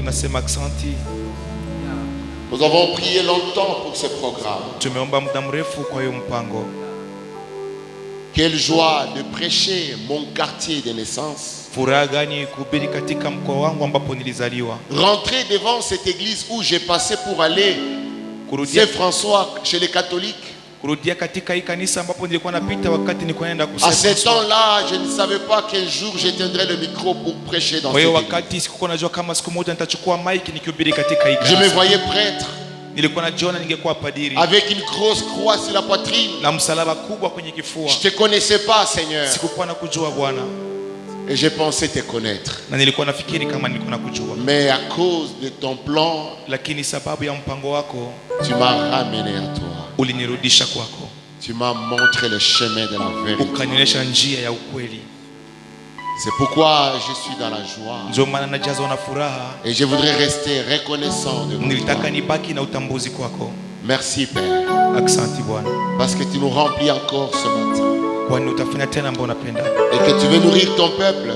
tunasema aksanti. Nous avons prié longtemps pour ce programme. Tumeomba muda mrefu kwa hiyo mpango. Quelle joie de prêcher mon quartier de naissance. Furaha gani kuhubiri katika mkoa wangu ambapo nilizaliwa. Rentrer devant cette église où j'ai passé pour aller Saint François chez les catholiques. Kurudia katika hii kanisa ambapo nilikuwa napita wakati nilikuwa naenda kusema. À ce temps-là, je ne savais pas qu'un jour j'éteindrais le micro pour prêcher dans cette église. Wakati sikuwa najua kama siku moja nitachukua mic nikihubiri katika hii kanisa. Je me voyais prêtre. Nilikuwa najiona ningekuwa padiri. Avec une grosse croix sur la poitrine. Na msalaba kubwa kwenye kifua. Je te connaissais pas, Seigneur. Sikuwa nakujua Bwana. Et je pensais te connaître. Na nilikuwa nafikiri kama nilikuwa nakujua. Mais à cause de ton plan, lakini sababu ya mpango wako, tu m'as ramené à toi. Ulinirudisha kwako. Tu m'as montré le chemin de la vérité. Ukanionyesha njia ya ukweli. C'est pourquoi je suis dans la joie. Ndio maana najazwa na furaha. Et je voudrais rester reconnaissant de toi. Nilitaka nibaki na utambuzi kwako. Merci Père. Asante Bwana. Parce que tu nous remplis encore ce matin. Kwani utafanya tena ambao unapenda. Et que tu veux nourrir ton peuple.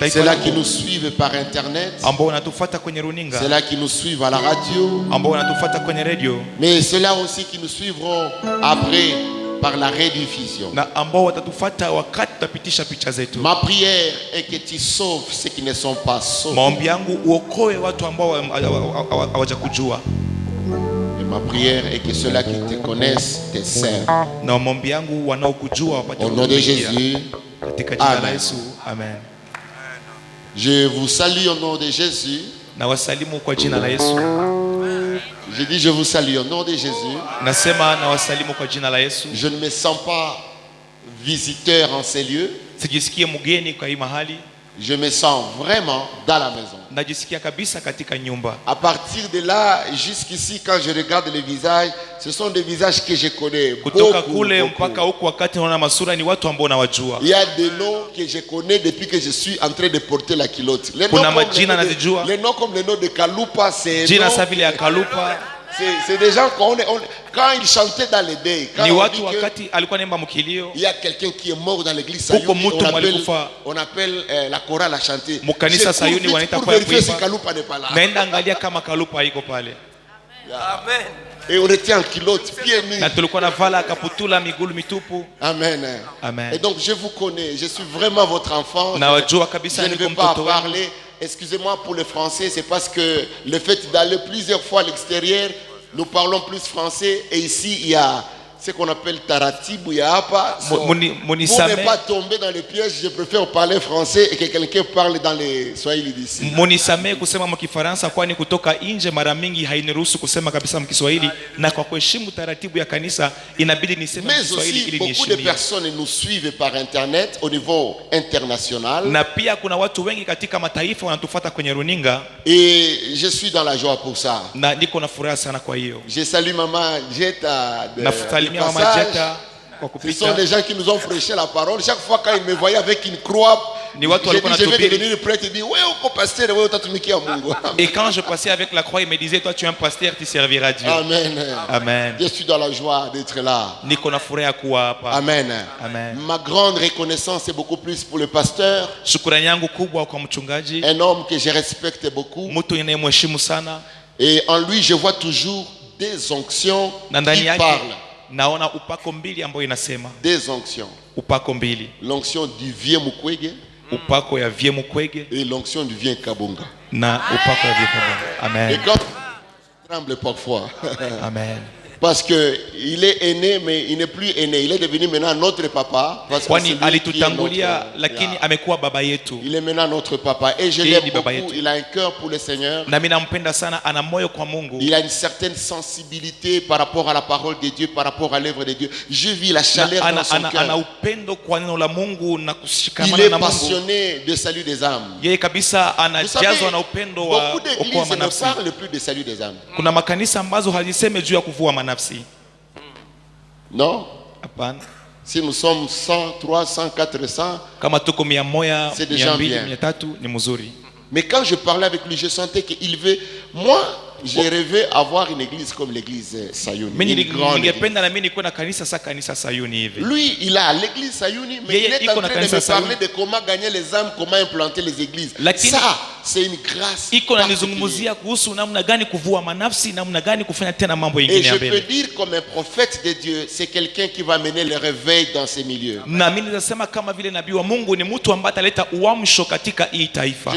C'est là qui nous suivent par internet. C'est là qui nous suivent à la radio. Mais c'est là aussi qui nous suivront après par la rediffusion. Ma prière est que tu sauves ceux qui ne sont pas sauvés. Et ma prière est que ceux-là qui te connaissent te servent. Au nom de Jésus. Amen. Amen. Je vous salue au nom de Jésus. Je dis je vous salue au nom de Jésus. Je ne me sens pas visiteur en ces lieux. Je me sens vraiment dans la maison. À partir de là, jusqu'ici, quand je regarde les visages, ce sont des visages que je connais. Beaucoup. Il y a des noms que je connais depuis que je suis en train de porter la culotte. Les noms comme le nom de Kalupa, c'est c'est des gens quand ils chantaient dans les deuils. Il y a quelqu'un qui est mort dans l'église. On appelle la chorale à chanter. Pour vérifier si Kalupa n'est pas là. Amen. Et on était en culotte, pieds nus. Amen. Amen. Et donc je vous connais, je suis vraiment votre enfant. Je ne vais pas parler. Excusez-moi pour le français, c'est parce que le fait d'aller plusieurs fois à l'extérieur, nous parlons plus français. Et ici, il y a ce qu'on appelle Taratib ou Yahapa. Pour ne pas tomber dans le piège, je préfère parler français et que quelqu'un parle dans les Swahili d'ici. Munisamee kusema mkifaransa kwani kutoka nje mara mingi hainiruhusu kusema kabisa mkiswahili na kwa kuheshimu taratibu ya kanisa inabidi niseme Kiswahili ili niheshimiwe. Beaucoup de personnes nous suivent par internet au niveau international. Na pia kuna watu wengi katika mataifa wanatufuata kwenye runinga. Et je suis dans la joie pour ça. Na niko na furaha sana kwa hiyo. Je salue maman Jetta de Ce sont des gens qui nous ont prêché la parole. Chaque fois quand ils me voyaient avec une croix, je vais devenir prêtre. Ils disent, ouais, au pasteur, ouais, et quand je passais avec la croix, il me disait, toi tu es un pasteur, tu serviras Dieu. Amen. Amen. Je suis dans la joie d'être là. Amen. Amen. Ma grande reconnaissance est beaucoup plus pour le pasteur. Un homme que je respecte beaucoup. Et en lui, je vois toujours des onctions qui parlent. Naona upako mbili ambayo inasema des onctions. Upako mbili. L'onction du vieux Mukwege. Upako ya vieux Mukwege. Et l'onction du vieux Kabonga. Na upako ya vieux Kabonga. Amen. Et quand je tremble parfois. Amen. Parce que il est aîné, mais il n'est plus aîné. Il est devenu maintenant notre papa. Parce que il est maintenant notre papa. Et je l'aime beaucoup. Il a un cœur pour le Seigneur. Il a une certaine sensibilité par rapport à la parole de Dieu, par rapport à l'œuvre de Dieu. Je vis la chaleur dans son cœur. Il est passionné de salut des âmes. Vous savez, beaucoup d'églises ne parlent plus de salut des âmes. Non. Si nous sommes 100, 300, 400, c'est des gens bien. Mais quand je parlais avec lui, je sentais qu'il veut. Moi, J'ai rêvé avoir une église comme l'église Sayuni. Lui, il a l'église Sayuni, mais il est en train de me parler de comment gagner les âmes, comment implanter les églises. Ça, c'est une grâce. Et je peux dire comme un prophète de Dieu, c'est quelqu'un qui va mener le réveil dans ces milieux. Je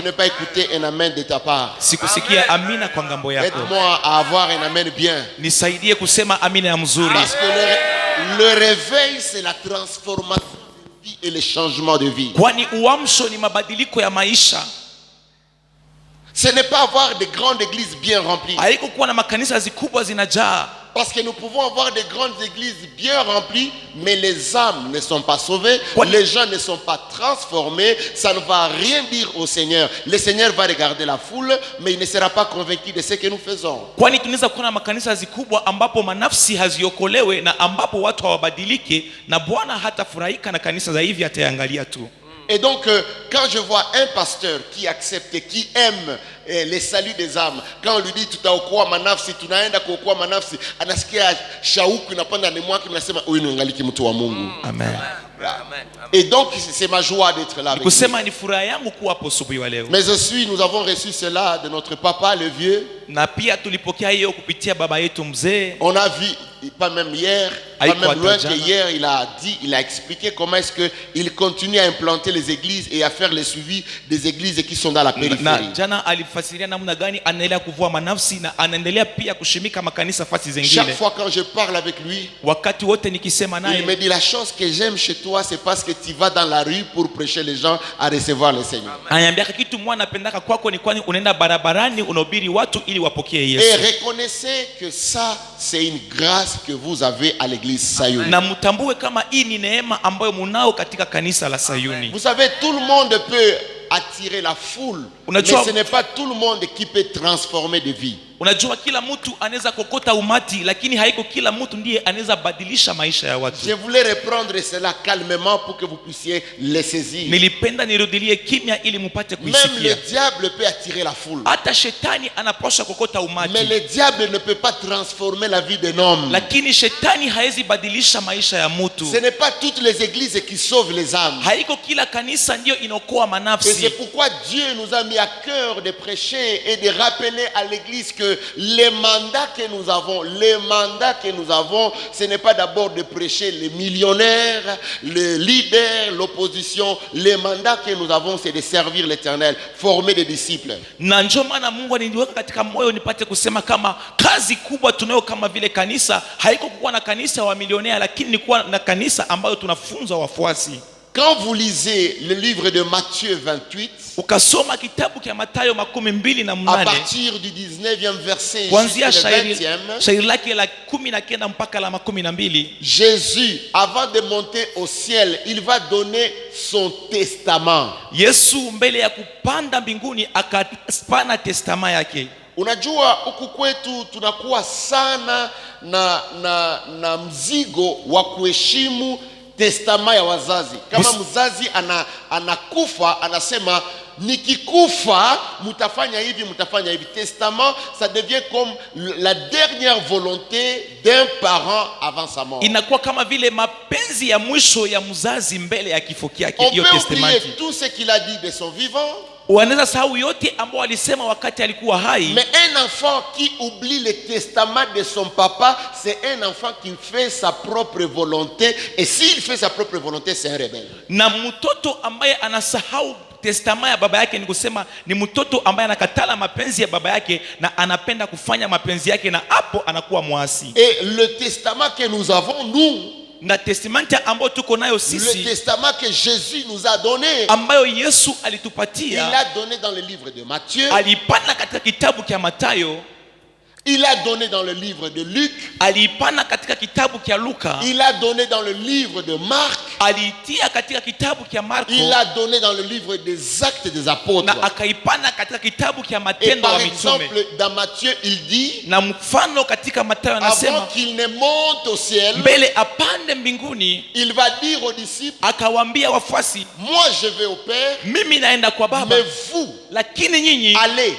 n'ai pas écouté un amen de ta part. Aide-moi à avoir un amen bien. Parce que le réveil, c'est la transformation de vie et le changement de vie. Ce n'est pas avoir de grandes églises bien remplies. Parce que nous pouvons avoir des grandes églises bien remplies, mais les âmes ne sont pas sauvées, les gens ne sont pas transformés, ça ne va rien dire au Seigneur. Le Seigneur va regarder la foule, mais il ne sera pas convaincu de ce que nous faisons. Et donc, quand je vois un pasteur qui accepte, qui aime les saluts des âmes, quand on lui dit tutaokoa manafsi, tunaenda kuokoa manafsi, anasikia shauku inapanda ndani mwake, mnasema huyu ni ngaliki mtu wa Mungu. Amen. Et donc c'est ma joie d'être là avec vous. Mais nous avons reçu cela de notre papa le vieux. On a vu, pas même hier, pas même loin que hier, il a expliqué comment est-ce qu'il continue à implanter les églises et à faire le suivi des églises qui sont dans la périphérie. Chaque fois quand je parle avec lui, il me dit la chose que j'aime chez toi, c'est parce que tu vas dans la rue pour prêcher les gens à recevoir le Seigneur. Et reconnaissez que ça, c'est une grâce que vous avez à l'église Sayuni. Vous savez, tout le monde peut attirer la foule, mais ce n'est pas tout le monde qui peut transformer des vies. Je voulais reprendre cela calmement pour que vous puissiez le saisir. Même le diable peut attirer la foule, mais le diable ne peut pas transformer la vie d'un homme. Ce n'est pas toutes les églises qui sauvent les âmes. Et c'est pourquoi Dieu nous a mis à cœur de prêcher et de rappeler à l'église que les mandats que nous avons, ce n'est pas d'abord de prêcher les millionnaires, les leaders, l'opposition. Les mandats que nous avons, c'est de servir l'Éternel, former des disciples. Quand vous lisez le livre de Matthieu 28, à partir du 19e verset jusqu'au 20e, Jésus, avant de monter au ciel, il va donner son testament. Unajua huku kwetu tunakuwa sana na mzigo wa kuheshimu testament ya wazazi. Kama mzazi anakufa, anasema nikikufa mutafanya hivi mutafanya hivi. Testament, ça devient comme la dernière volonté d'un parent avant sa mort. Inakuwa kama vile mapenzi ya mwisho ya mzazi mbele ya kifo chake, hiyo testament. On peut oublier tout ce qu'il a dit de son vivant. Mais un enfant qui oublie le testament de son papa, c'est un enfant qui fait sa propre volonté. Et s'il fait sa propre volonté, c'est un rebelle. Testament ya baba yake ni kusema ni mtoto ambaye anakatala mapenzi ya baba yake na anapenda kufanya mapenzi yake, na hapo anakuwa mwasi. Et le testament que nous avons nous, na testamenti ambayo tuko nayo sisi, le testament que Jésus nous a donné, ambayo Yesu alitupatia, il a donné dans le livre de Matthieu, alipana katika kitabu cha Mathayo, il a donné dans le livre de Luc, alipana katika kitabu cha Luka, il a donné dans le livre de Marc, alitia katika kitabu cha Marko, il a donné dans le livre des Actes des Apôtres, na akaipana katika kitabu cha Matendo ya Mitume. Par exemple, dans Matthieu il dit, na mfano katika Mathayo anasema, avant qu'il ne monte au ciel, mbele apande mbinguni, il va dire aux disciples, akawaambia wafuasi, moi je vais au Père, mimi naenda kwa Baba, mais vous, lakini nyinyi allez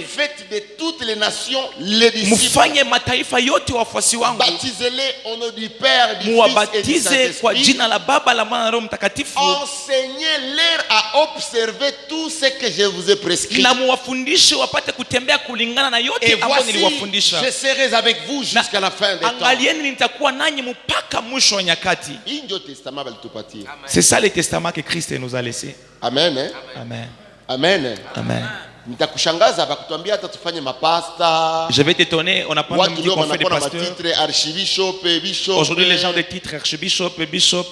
Faites de toutes les nations les disciples. Mufanye mataifa yote wafuasi wangu. Baptisez-les au nom du Père, du Fils et du Muwabatize kwa Saint-Esprit. jina la Baba, la Mwana na Roho Mtakatifu. Enseignez-leur à observer tout ce que je vous ai prescrit. Na muwafundishe wapate kutembea kulingana na yote Et ambayo voici, niliwafundisha. je serai avec vous jusqu'à la fin des temps. Angalieni nitakuwa nanyi mpaka mwisho wa nyakati. Hii ndio testament balitupatia. C'est ça le testament que Christ nous a laissé. Amen. Amen. Amen. Amen. Nitakushangaza bakutuambia hata tufanye mapasta. Je vais t'étonner, on a pas même dit qu'on fait des pasteurs. Titre archibishop, bishop. Aujourd'hui les gens ont des titres archbishop, bishop.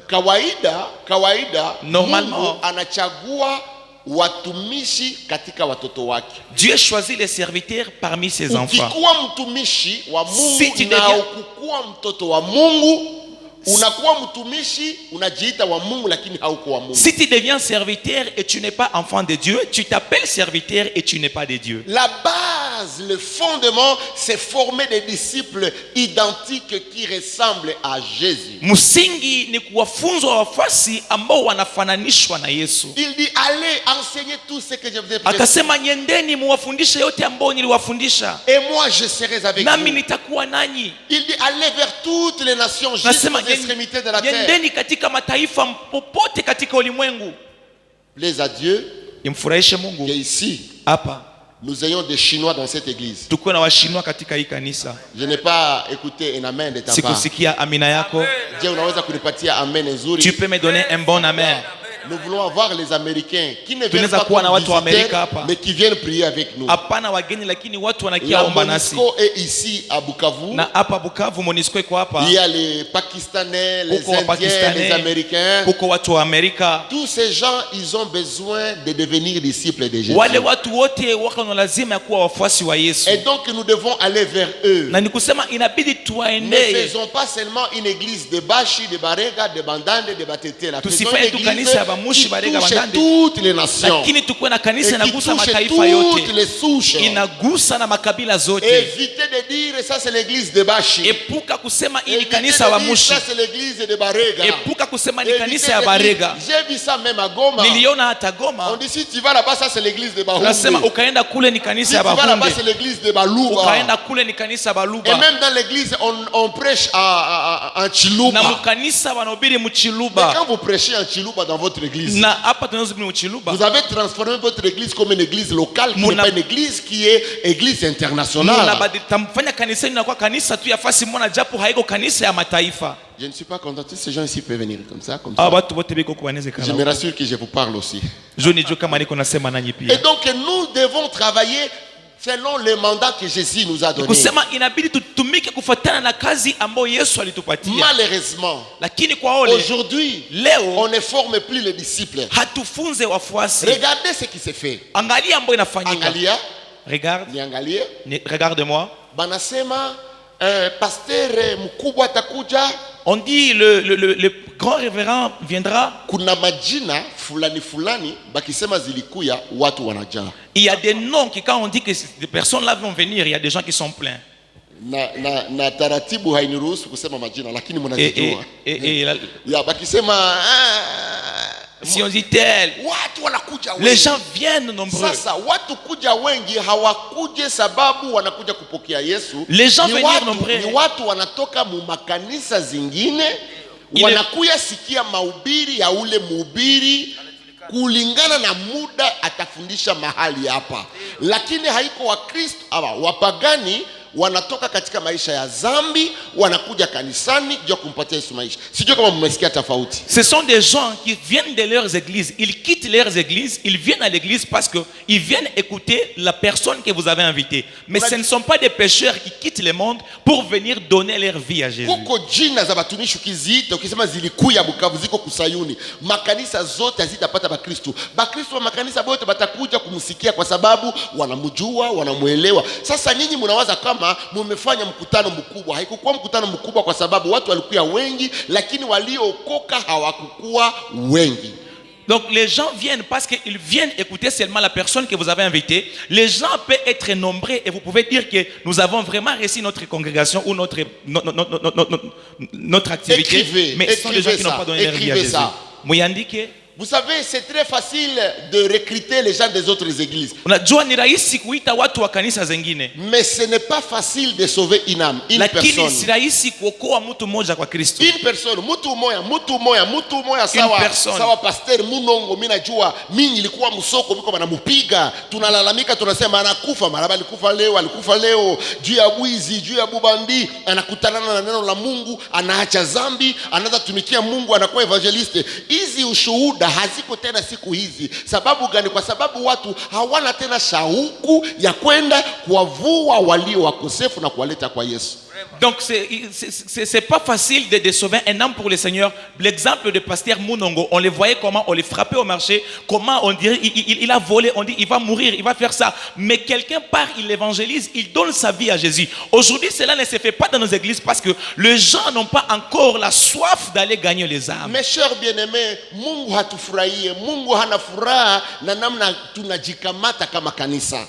Kawaida normalement Mungu anachagua watumishi katika watoto wake. Dieu choisit les serviteurs parmi ses enfants. Ukikuwa mtumishi wa Mungu Si tu na deviens... ukikuwa mtoto wa Mungu, unakuwa mtumishi, unajiita wa Mungu lakini hauko wa Mungu. Si tu deviens serviteur et tu n'es pas enfant de Dieu, tu t'appelles serviteur et tu n'es pas de Dieu. La base, le fondement, c'est former des disciples identiques qui ressemblent à Jésus. Msingi ni kuwafunza wafuasi ambao wanafananishwa na Yesu. Il dit allez enseigner tout ce que je vous ai prescrit. Akasema nyendeni muwafundishe yote ambao niliwafundisha. Et moi je serai avec Nami vous. nitakuwa nanyi. Il dit allez vers toutes les nations jusqu'aux extrémités de la terre. Nyendeni katika mataifa popote katika ulimwengu. Plaise à Dieu. Imfurahishe Mungu. Et ici, hapa nous ayons des Chinois dans cette église. Tuko na Wachinois katika hii kanisa. Je n'ai pas écouté un amen de ta part. Sikusikia amina yako. Je unaweza kunipatia amen nzuri. Tu peux me donner un bon amen. Nous voulons avoir les Américains qui ne viennent Tunaweza pas kuwa na comme watu wa Amerika visiteurs, hapa. mais qui viennent prier avec nous. Hapana wageni lakini watu wanakia La omba nasi. MONUSCO est ici à Bukavu. Na hapa Bukavu MONUSCO iko hapa. Il y a les Pakistanais, les Kuko Indiens, les Américains. Kuko watu wa Amerika. Tous ces gens, ils ont besoin de devenir disciples de Jésus. Wale watu wote wako na lazima kuwa wafuasi wa Yesu. Et donc nous devons aller vers eux. Na nikusema inabidi Ne tuwaendee. faisons pas seulement une église de Bashi, de Barega, de Bandande, de Batete. La faisons Tusifanye tu une kanisa église ya Bamushi, qui Barega, touche Bandande. toutes les nations. Lakini tukuwe na Et kanisa qui inagusa touche mataifa yote. toutes les souches. Inagusa na makabila zote. Évitez de dire ça c'est l'église de Bashi. Epuka kusema hii ni Évitez kanisa ya de dire Bamushi. ça c'est l'église de Barega. Epuka kusema ni Évitez kanisa ya de Barega. dire, j'ai vu ça même à Goma. Niliona hata On Goma. dit si tu vas là-bas ça c'est l'église de Bahunde. Nasema ukaenda kule ni Si kanisa tu ya vas là-bas c'est Bahunde. l'église de Baluba. Ukaenda kule ni kanisa ya Et Baluba. même dans l'église on prêche en Chiluba. Na mukanisa wanahubiri Mais Mchiluba. quand vous prêchez en Chiluba dans votre église, Na hapa tunazungumzia Mchiluba. vous avez transformé votre église comme une église locale qui n'est pas une église qui est église internationale. Tamfanya kanisa inakuwa kanisa tu ya fasi mwana japo haiko kanisa ya mataifa. Je ne suis pas content. Tous ces gens ici peuvent venir comme ça, comme ça. Watu wote biko kuaneze Je me kana. rassure que je vous parle aussi. Je nijue kama niko nasema nanyi Et pia. donc nous devons travailler selon le mandat que Jésus nous a donné. Kusema inabidi tutumike kufuatana na kazi ambayo Yesu alitupatia. Malheureusement, Lakini kwa ole aujourd'hui, leo on ne forme plus les disciples. hatufunze wafuasi. Regardez ce qui se fait. Angalia ambayo inafanyika. Angalia, Regarde, niangalie. regarde-moi. Banasema pasteur mkubwa atakuja. On dit le grand révérend viendra. Kuna majina fulani fulani bakisema zilikuya watu wanajaa. Il y a des noms qui quand on dit que des personnes là vont venir, il y a des gens qui sont pleins. Na taratibu hainiruhusu kusema majina lakini mnajijua. Ya bakisema si on dit tel, watu wanakuja wengi. Les gens viennent nombreux. Sasa watu kuja wengi hawakuje sababu wanakuja kupokea Yesu. Les gens venir nombreux. Ni watu wanatoka mu makanisa zingine wanakuya sikia mahubiri ya ule mhubiri kulingana na muda atafundisha mahali hapa. Lakini haiko wa Kristo wapagani wanatoka katika maisha ya zambi wanakuja kanisani ndio kumpatia Yesu maisha. Sijui kama mmesikia tofauti. Ce sont des gens qui viennent de leurs églises, ils quittent leurs églises, ils viennent à l'église parce que ils viennent écouter la personne que vous avez invitée. Mais ce ne sont pas des pécheurs qui quittent le monde pour venir donner leur vie à Jésus. Kuko jina za batumishi ukiziita ukisema zilikuya Bukavu ziko kusayuni, makanisa zote hazitapata Bakristo. Bakristo wa makanisa bote batakuja kumsikia kwa sababu wanamjua, wanamuelewa. Sasa nyinyi mnawaza kama mumefanya mkutano mkubwa. Haikukuwa mkutano mkubwa kwa sababu watu walikuwa wengi, lakini waliookoka hawakukuwa wengi. Donc les gens viennent parce qu'ils viennent écouter seulement la personne que vous avez invitée. Les gens peuvent être nombreux et vous pouvez dire que nous avons vraiment réussi notre congrégation ou notre activité. Écrivez, mais ce sont des gens qui n'ont pas donné leur vie à Jésus. ça. Muyandike. Vous savez, c'est très facile de recruter les gens des autres églises. Mais ce n'est pas facile de sauver une âme, une personne. Une personne. Sawa pasteur Munongo minajua mimi nilikuwa msoko biko banamupiga. Tunalalamika tunasema anakufa maraba alikufa leo juu ya bwizi, juu ya bubandi, anakutana na neno la Mungu, anaacha dhambi, anaanza tumikia Mungu, anakuwa evangeliste. Hizi ushuhuda haziko tena siku hizi. Sababu gani? Kwa sababu watu hawana tena shauku ya kwenda kuwavua walio wakosefu na kuwaleta kwa Yesu. Donc c'est pas facile de sauver un âme pour le Seigneur. L'exemple de pasteur Munongo, on les voyait comment on les frappait au marché, comment on dirait il a volé, on dit il va mourir, il va faire ça. Mais quelqu'un part, il évangélise, il donne sa vie à Jésus. Aujourd'hui, cela ne se fait pas dans nos églises parce que les gens n'ont pas encore la soif d'aller gagner les âmes. Mes chers bien-aimés, Mungu hatufurahie, Mungu hana furaha na namna tunajikamata kama kanisa.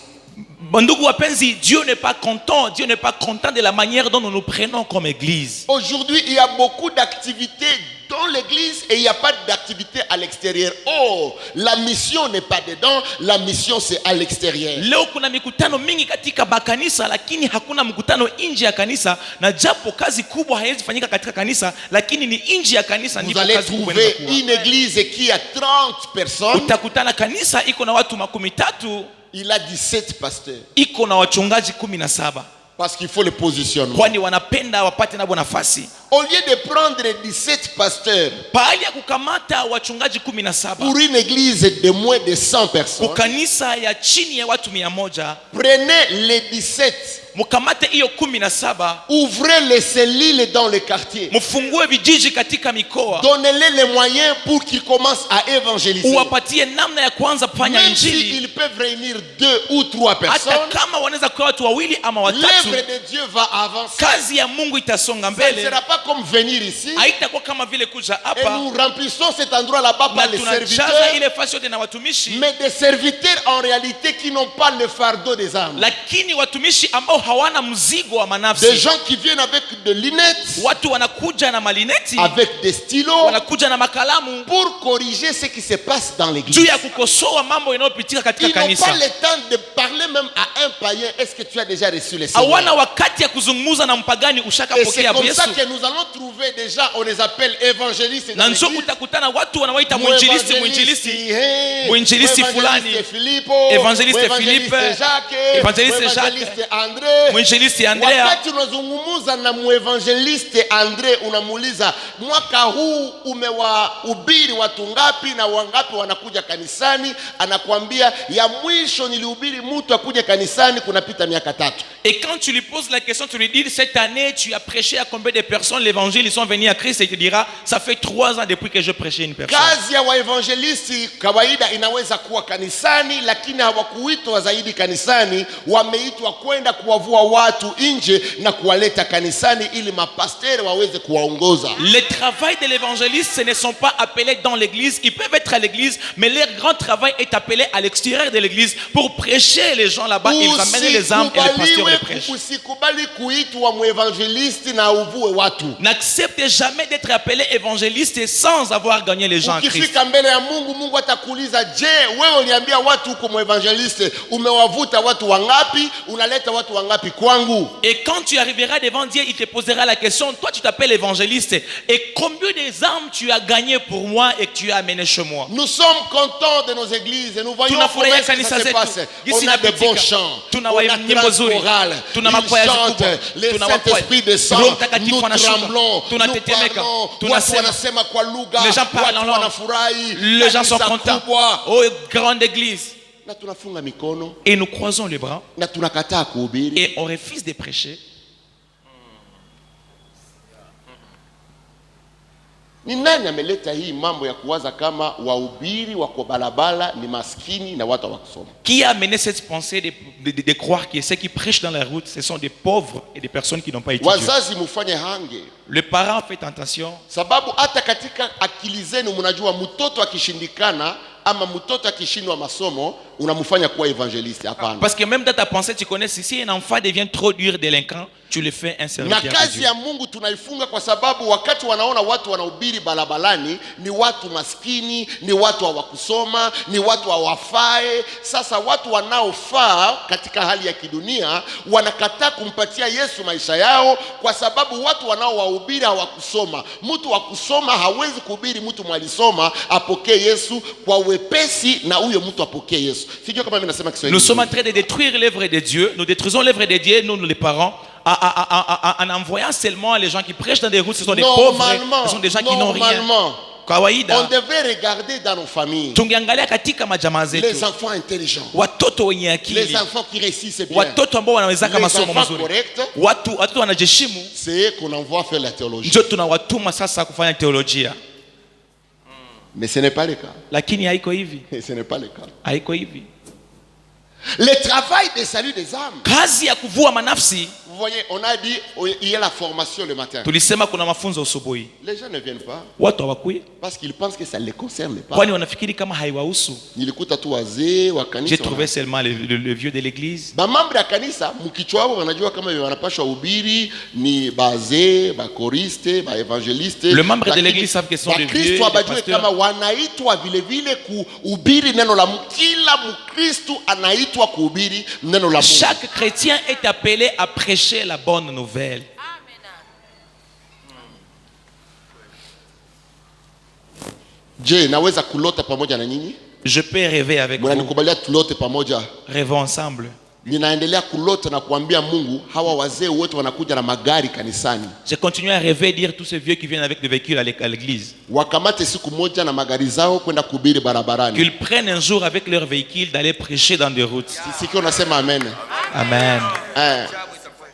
Dieu n'est pas content. Dieu n'est pas content de la manière dont nous nous prenons comme église. Aujourd'hui, il y a beaucoup d'activités dans l'église et il n'y a pas d'activité à l'extérieur. Oh, la mission n'est pas dedans, la mission c'est à l'extérieur. Leo kuna mikutano mingi katika makanisa lakini hakuna mkutano nje ya kanisa, na japo kazi kubwa haiwezi fanyika katika kanisa lakini ni nje ya kanisa ndipo kazi kubwa. Vous allez trouver une église qui a 30 personnes. Utakutana kanisa iko na watu 13. Il a 17 pasteurs. Iko na wachungaji 17. Parce qu'il faut le positionnement. Kwani wanapenda wapate nabo nafasi. Au lieu de prendre 17 pasteurs pahali ya kukamata wachungaji 17 pour une église de moins de 100 personnes, kanisa ya chini ya watu 100, prenez les 17, mukamate hiyo 17, ouvrez les cellules dans le quartier, mufungue vijiji katika mikoa, donnez-les les moyens pour qu'ils commencent à évangéliser. Uwapatie namna ya kwanza kufanya injili. Même s'ils peuvent réunir 2 ou 3 personnes, hata kama wanaweza kuwa watu 2 ama 3, l'œuvre de Dieu va avancer. Kazi ya Mungu itasonga mbele. Ça ne sera pas comme venir ici haitakuwa kama vile kuja hapa et nous remplissons cet endroit là-bas par les serviteurs, ile fasi yote na watumishi, mais des serviteurs en réalité qui n'ont pas le fardeau des âmes. Lakini watumishi ambao hawana mzigo wa manafsi. Des gens qui viennent avec de lunettes, watu wanakuja na malineti, avec des stylos, wanakuja na makalamu pour corriger ce qui se passe dans l'église. Juu ya kukosoa mambo yanayopitika katika kanisa. Ils n'ont pas le temps de parler même à un païen. Est-ce que tu as déjà reçu le Seigneur? Hawana wakati ya kuzungumza na mpagani ushakapokea Yesu. Et c'est comme ça que nous allons trouver déjà, on les appelle évangélistes. Na ndio utakutana watu wanawaita mwinjilisti fulani, evangeliste Philippe, evangeliste Jacques, André, mwinjilisti Andrea. Wakati unazungumza na muevangeliste Andre, unamuuliza mwaka huu umewahubiri watu ngapi na wangapi wanakuja kanisani? Anakuambia ya mwisho nilihubiri mtu akuje kanisani kunapita miaka 3. Et quand tu lui poses la question, tu lui dis cette année tu as prêché à combien de personnes l'évangile, ils sont venus à Christ, et il te dira ça fait 3 ans depuis que je prêchais une personne. Kazi ya waevangelisti kawaida inaweza kuwa kanisani, lakini hawakuitwa zaidi kanisani, wameitwa kwenda kuwavua watu nje na kuwaleta kanisani ili mapasteri waweze kuwaongoza. Le travail de l'évangéliste, ce ne sont pas appelés dans l'église, ils peuvent être à l'église, mais leur grand travail est appelé à l'extérieur de l'église pour prêcher les gens là-bas, ils ramènent les âmes et les pasteurs les prêchent. Usikubali kuitwa muevangeliste na uvue watu. N'acceptez jamais d'être appelé évangéliste sans avoir gagné les gens en Christ. Ukifika mbele ya Mungu, Mungu atakuuliza, je, wewe uliambia watu uko muevangeliste, umewavuta watu wangapi? Unaleta watu wangapi kwangu? Et quand tu arriveras devant Dieu, il te posera la question, toi tu t'appelles évangéliste, et combien des âmes tu as gagné pour moi et que tu as amené chez moi? Nous sommes contents de nos églises et nous voyons comment ça se passe. On a de bons chants, on a grande chorale, ils chantent, le Saint-Esprit descend, nous tremblons, nous parlons, watu wanasema kwa lugha, watu wanafurahi, les gens sont contents. Oh, grande église. Na tunafunga mikono, et nous croisons les bras, na tunakataa kuhubiri, et on refuse de prêcher. Ni nani ameleta hii mambo ya kuwaza kama wahubiri wako balabala ni maskini na watu wakusoma? Qui a amené cette pensée de croire que ceux qui prêchent dans la route, ce sont des pauvres et des personnes qui n'ont pas étudié? Wazazi mufanye hange. Le parent fait tentation. Sababu hata katika akili zenu mnajua mtoto akishindikana ama mtoto akishindwa masomo unamfanya kuwa évangéliste. Hapana. Parce que même dans ta pensée tu connais, si un enfant devient trop dur délinquant, tu le fais un serviteur de Dieu. Na kazi ya Mungu tunaifunga kwa sababu wakati wanaona watu wanahubiri barabarani ni watu maskini, ni watu hawakusoma, ni watu hawafae. Sasa watu wanaofaa katika hali ya kidunia wanakataa kumpatia Yesu maisha yao kwa sababu watu wanaowahubiri hawakusoma. Mtu wa kusoma hawezi kuhubiri mtu mwalisoma apokee Yesu kwa wepesi na huyo mtu apokee Yesu. Sijui kama mimi nasema Kiswahili. Nous sommes en train de détruire l'œuvre de Dieu. Nous détruisons l'œuvre de Dieu, nous les parents. En envoyant seulement les gens qui prêchent dans des routes, ce sont des pauvres, ce sont des gens qui n'ont rien. Kawaida. On devait regarder dans nos familles. Tungeangalia katika majamaa zetu. Les enfants intelligents. Watoto wenye akili. Les enfants qui réussissent bien. Watoto ambao wanaweza kama masomo mazuri. Watu wanajiheshimu. C'est qu'on envoie faire la théologie. Ndio tunawatuma sasa kufanya teolojia. Mais ce n'est pas le cas. Lakini haiko hivi. Ce n'est pas le cas. Haiko hivi. Le travail de salut des âmes. Kazi ya kuvua manafsi. Vous voyez, on a dit il y a la formation le matin. Tulisema kuna mafunzo asubuhi. Les gens ne viennent pas. Watu hawakuja. Parce qu'ils pensent que ça ne les concerne pas. Kwani wanafikiri kama haiwahusu. Nilikuta tu wazee wa kanisa. J'ai trouvé seulement le vieux de l'église. Ba membre ya kanisa mkichwa wao wanajua kama wanapaswa hubiri ni bazee, ba choriste, ba evangeliste. Le membre de l'église savent que sont les vieux. Kristo abajue kama wanaitwa vile vile kuhubiri neno la Mungu. Kila Mkristo anaitwa kuhubiri neno la Mungu. Chaque chrétien est appelé à prêcher la bonne nouvelle. Je naweza kulota pamoja na nyinyi? Je peux rêver avec vous. Mnanikubalia tulote pamoja? Rêvons ensemble. Ninaendelea kulota na kuambia Mungu hawa wazee wote wanakuja na magari kanisani. Je continue à rêver, dire tous ces vieux qui viennent avec des véhicules à l'église. Wakamate siku moja na magari zao kwenda kuhubiri barabarani. Qu'ils prennent un jour avec leur véhicule d'aller prêcher dans des routes. Sikio nasema amen. Amen.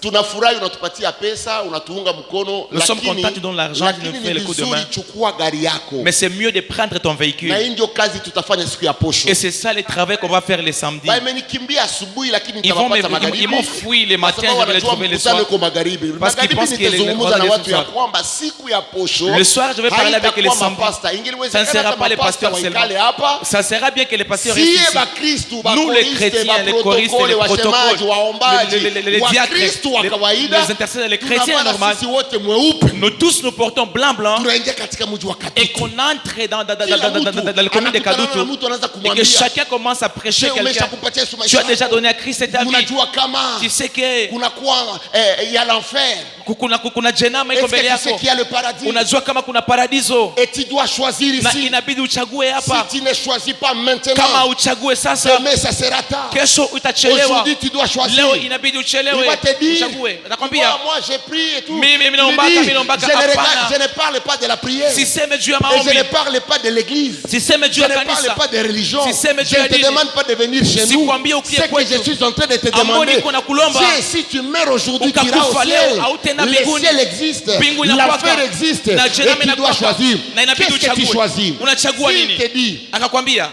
Tunafurahi unatupatia pesa, unatuunga mkono, nous sommes contents, tu donnes l'argent, tu nous fais le coup de main. Chukua gari yako. Mais c'est mieux de prendre ton véhicule. Na ndio kazi tutafanya siku ya posho. Et c'est ça le travail qu'on va faire les samedis. Ils m'ont fui les matins, je vais les trouver le soir. Parce qu'ils pensent qu'il y a les le soir, je vais parler avec les samedis. Ça ne sera pas les pasteurs seulement. Ça sera bien que les pasteurs restent ici. Nous les chrétiens, les choristes, les protocoles, les diacres, les intercesseurs, les chrétiens normaux, nous tous nous portons blanc et qu'on entre dans le commune de Kadutu et que chacun commence à prêcher quelqu'un. Tu as déjà donné à Christ ta vie. Tu sais que il y a l'enfer. Kuna jehanamu iko mbele yako. Unajua kama kuna paradiso. Et tu dois choisir ici. Na inabidi uchague hapa. Si tu ne choisis pas maintenant, kama uchague sasa, demain ça sera tard. Kesho utachelewa. Aujourd'hui tu dois choisir. Leo inabidi uchelewe. Il va te dire, uchague. Nakwambia, moi j'ai prié et tout. Mimi naombaka je ne parle pas de la prière. Siseme juu ya Et maombi. je ne parle pas de l'église. Siseme juu ya kanisa. Je ne parle pas de religion. Siseme juu Je ya ne te dini. demande pas de venir chez nous. Ce que je suis en train de te demander, si tu meurs aujourd'hui, tu iras au ciel. Le ciel existe. L'enfer existe. Et tu dois choisir. Qu'est-ce que tu choisis? S'il te dit,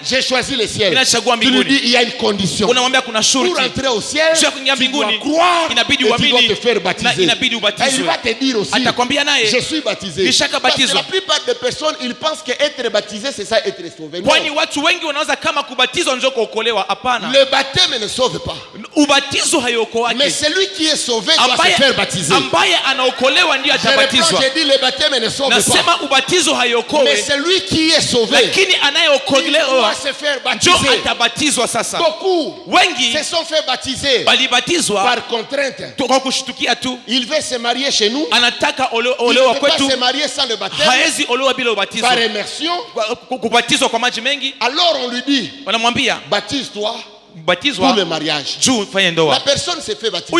j'ai choisi le ciel, tu lui dis, il y a une condition. Pour entrer au ciel, tu dois croire et tu dois te faire baptiser. Et il va te dire aussi, je suis baptisé. Parce que la plupart des personnes, ils pensent qu'être baptisé, c'est ça, être sauvé. Non. Le baptême ne sauve pas. Mais celui qui est sauvé doit se faire baptiser. Je dis le baptême ne sauve pas. Mais celui qui est sauvé, il doit se faire baptiser. Beaucoup se sont fait baptiser par contrainte. Il veut se marier chez nous. Il ne peut pas se marier sans le baptême. Par immersion. Alors on lui dit, baptise-toi pour le mariage. La personne s'est fait baptiser,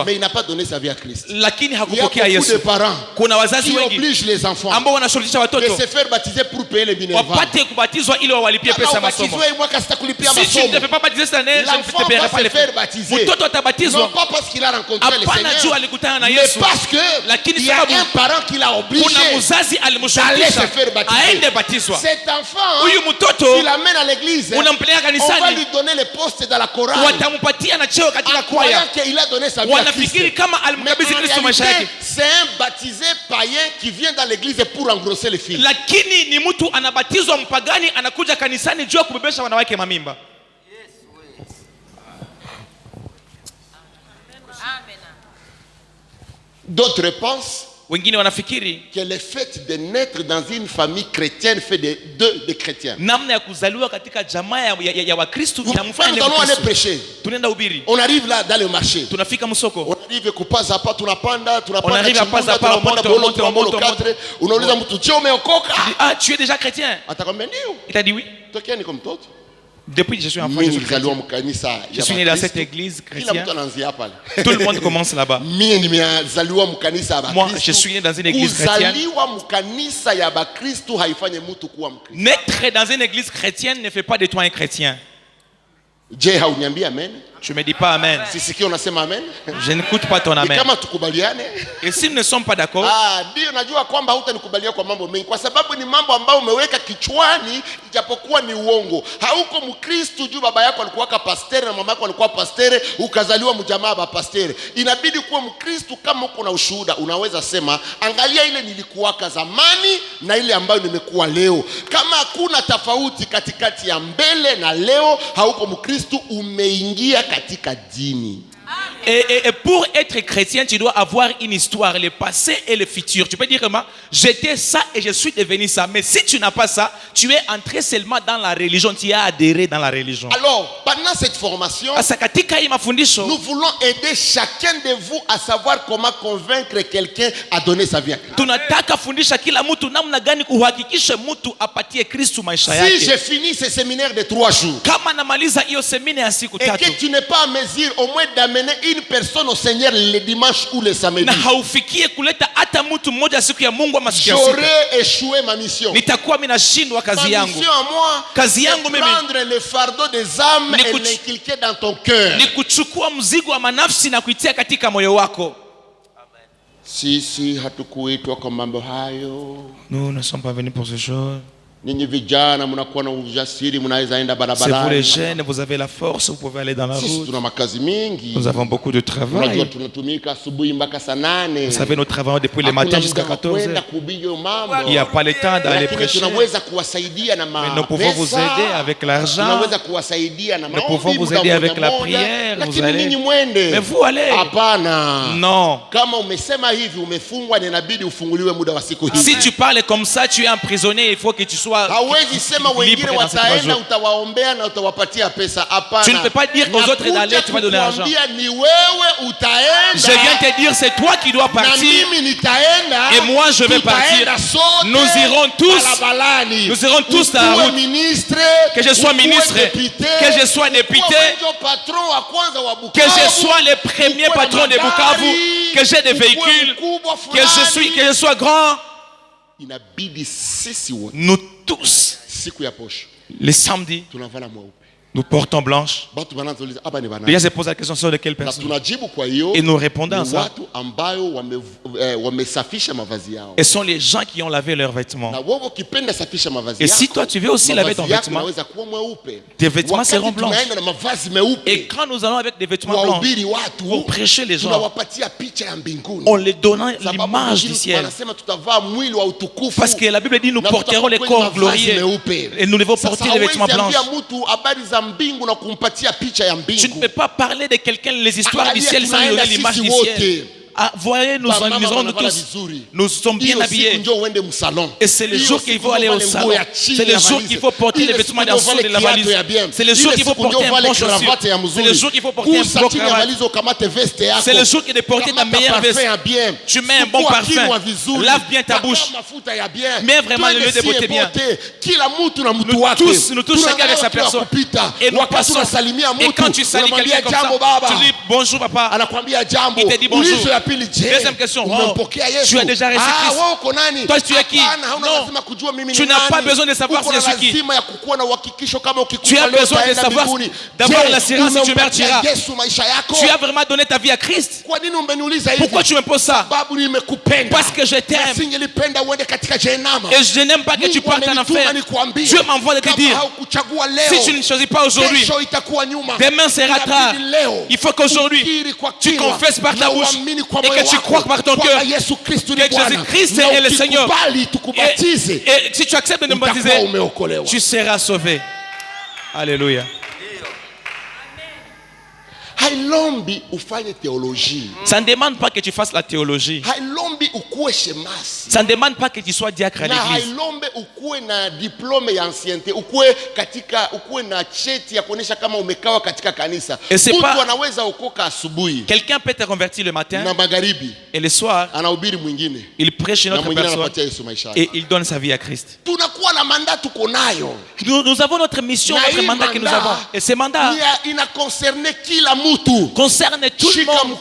mais il n'a pas donné sa vie à Christ. Il y a beaucoup de parents qui obligent les enfants de se faire baptiser pour payer les minervois. Si tu ne fais pas baptiser cette année, l'enfant va se faire baptiser. Non pas parce qu'il a rencontré le Seigneur, mais parce qu'il y a un parent qui l'a obligé d'aller se faire baptiser. Cet enfant, tu l'amènes à l'église, on va lui donner le poste dans la chorale. En croyant qu'il a donné sa vie à Christ. Mais en réalité, c'est un baptisé païen qui vient dans l'église pour engrosser les filles. D'autres pensent wengine wanafikiri que le fait de naître dans une famille chrétienne fait de chrétiens. namna ya kuzaliwa katika jamaa ya Wakristo inamfanya Nous allons aller prêcher. tunaenda ubiri, On arrive là dans le marché. tunafika msoko, On arrive kupaza hapa tunapanda on arrive à paza hapa, moto. Unauliza mtu je umeokoka? Ah, tu es déjà chrétien? Atakwambia ndio. Il t'a dit oui. Tokea niko mtoto. Depuis que je suis enfant, je suis chrétien. Je suis né dans cette église chrétienne. Tout le monde commence là-bas. Moi, je suis né dans une église chrétienne. Naître dans une église chrétienne ne fait pas de toi un chrétien. Tu me dis pas amen. Je n'écoute pas ton amen. Et si nous ne sommes pas d'accord, ndio najua kwamba hutanikubalia kwa mambo mengi kwa sababu ni mambo ambayo umeweka kichwani ijapokuwa ni uongo. Hauko Mkristo juu baba yako alikuwa pastere na mama yako alikuwa pastere ukazaliwa mjamaa ba pastere. Inabidi kuwa Mkristo kama uko na ushuhuda unaweza sema angalia ile nilikuwaka zamani na ile ambayo nimekuwa leo. Kama hakuna tofauti katikati ya mbele na leo hauko Mkristo, umeingia katika dini. Et pour être chrétien, tu dois avoir une histoire, le passé et le futur. Tu peux dire comment j'étais ça et je suis devenu ça. Mais si tu n'as pas ça, tu es entré seulement dans la religion, tu as adhéré dans la religion. Alors, pendant cette formation, nous voulons aider chacun de vous à savoir comment convaincre quelqu'un à donner sa vie à Christ. Si je finis ce séminaire de 3 jours et que tu n'es pas à mesure au moins d'amener une personne au Seigneur le dimanche ou le samedi, j'aurais échoué ma mission. Ma mission à moi, c'est prendre le fardeau des âmes et l'inculquer dans ton cœur. Si hatukuitwa kwa mambo hayo. Nous ne sommes pas venus pour ces choses. Ninyi vijana mnakuwa na ujasiri, mnaweza enda barabarani. C'est vous les jeunes, vous avez la force, vous pouvez aller dans la route. Tuna makazi mingi. Nous avons beaucoup de travail. Unajua tunatumika asubuhi mpaka saa 8. Vous savez, nous travaillons depuis le matin jusqu'à 14h. Il n'y a pas le temps d'aller prêcher. Tunaweza kuwasaidia na mais nous pouvons vous aider avec l'argent. Tunaweza kuwasaidia na nous pouvons vous aider avec la prière. Vous allez. Mais vous allez. Hapana. Non. Kama umesema hivi umefungwa, inabidi ufunguliwe muda wa siku hizi. Si tu parles comme ça, tu es emprisonné, il faut que tu sois. Hawezi sema wengine wataenda utawaombea na utawapatia pesa. Hapana. Tu ne peux pas dire aux autres d'aller, tu vas donner l'argent. Ni wewe utaenda. Je viens te dire c'est toi qui dois partir. Na mimi nitaenda. Et moi je vais partir. Nous irons tous. Nous irons tous à la route. Que je sois ministre, que je sois député, que je sois le premier patron de Bukavu, que j'ai des véhicules, que je sois grand. Nous tous, les samedis, nous portons blanche. Les gens se posent la question sur de quelle personne. Et nous répondons à ça. Et sont les gens qui ont lavé leurs vêtements. Et si toi tu veux aussi laver ton vêtement, tes vêtements seront blancs. Et quand nous allons avec des vêtements blancs pour prêcher les gens, on les donne l'image du ciel. Parce que la Bible dit nous porterons les corps glorieux et nous devons porter les vêtements blancs. Tu ne peux pas parler de quelqu'un les histoires du ciel sans lui donner l'image du ciel. Voyez, nous tous. Nous sommes bien habillés. Et c'est le jour qu'il faut aller au salon. C'est le jour qu'il faut porter les vêtements en dessous de la valise. C'est le jour qu'il faut porter un bon chaussure. C'est le jour qu'il faut porter un bon cravate. C'est le jour qu'il faut porter ta meilleure veste. Tu mets un bon parfum. Lave bien ta bouche. Mets vraiment le lieu de beauté bien. Nous tous, chacun avec sa personne. Et nous passons. Et quand tu salis quelqu'un comme ça, tu dis bonjour papa. Il te dit bonjour. Deuxième question. Tu as déjà reçu Christ. Toi tu es qui? Non. Tu n'as pas besoin de savoir si je suis qui. Tu as besoin de savoir d'avoir l'assurance si tu partiras. Tu as vraiment donné ta vie à Christ. Pourquoi tu me poses ça? Parce que je t'aime. Et je n'aime pas que tu partes en enfer. Dieu m'envoie de te dire, si tu ne choisis pas aujourd'hui, demain sera tard. Il faut qu'aujourd'hui tu confesses par ta bouche et que tu crois par ton cœur que Jésus-Christ est le Seigneur. Et si tu acceptes de me baptiser, tu seras sauvé. Alléluia. hailombi ufanye théologie. Ça ne demande pas que tu fasses la théologie. Hailombi ukuwe shemasi. Ça ne demande pas que tu sois diacre à Na l'église. hailombe ukuwe na diplome ya ancienneté, ukuwe na cheti ya kuonesha kama umekawa katika kanisa. Mtu anaweza okoka asubuhi. Quelqu'un peut te convertir le matin. Na magharibi. Et le soir, anahubiri mwingine. Il prêche une autre personne. Et il donne sa vie à Christ. Tunakuwa na mandat tuko nayo. Nous avons notre mission, notre mandat que nous avons. Et ce mandat concerne tout le monde.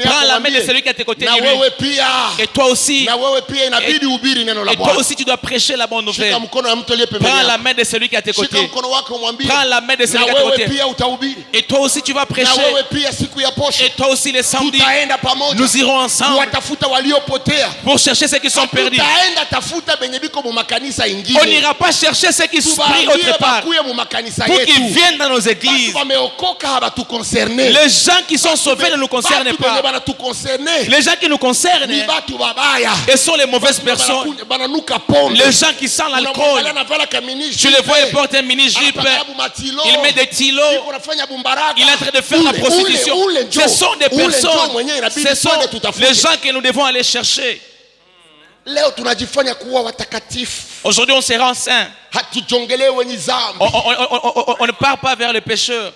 Prends la main de celui qui est à tes côtés de lui. Et toi aussi. Et toi aussi tu dois prêcher la bonne nouvelle. Prends la main de celui qui est à tes côtés. Prends la main de celui qui est à tes côtés. Et toi aussi tu vas prêcher. Et toi aussi les samedis. Nous irons ensemble pour chercher ceux qui sont perdus. On n'ira pas chercher ceux qui sont pris autre part pour qu'ils viennent dans nos églises. Les gens qui sont sauvés ne nous concernent pas. Les gens qui nous concernent, ils sont les mauvaises personnes. Les gens qui sentent l'alcool. Tu les vois, ils portent un mini-jupe. Il met des tilos. Il est en train de faire la prostitution. Ce sont des personnes. Ce sont les gens que nous devons aller chercher. Aujourd'hui on se rend saint. On ne part pas vers les pécheurs.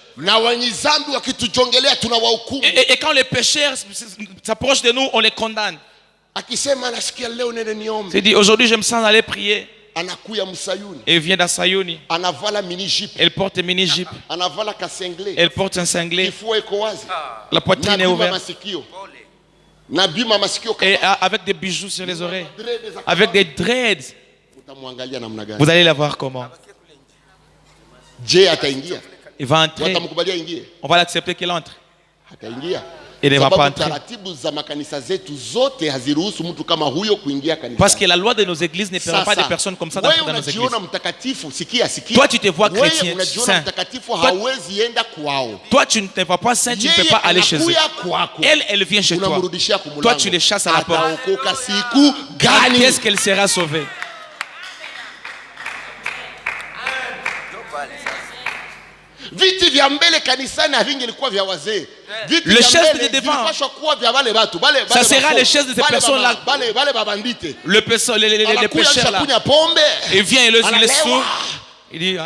Et quand les pécheurs s'approchent de nous, on les condamne. C'est dit, aujourd'hui je me sens aller prier. Et il vient dans Sayuni. Elle porte un mini-jupe. Elle porte un cinglé. La poitrine est ouverte. Et avec des bijoux sur les oreilles. Avec des dreads. Vous allez la voir comment. Il va entrer. On va l'accepter qu'il entre. Il ne va pas entrer. Parce que la loi de nos églises ne permet pas des personnes comme ça d'entrer dans nos églises. Toi tu te vois chrétien, saint. Toi tu ne te vois pas saint, tu ne peux pas aller chez eux. Elle vient chez toi. Toi tu les chasses à la porte. Quand est-ce qu'elle sera sauvée? Le chaise de devant, ça sera les chaises de ces personnes-là. Les pécheurs là. Il vient et le sous. Il dit,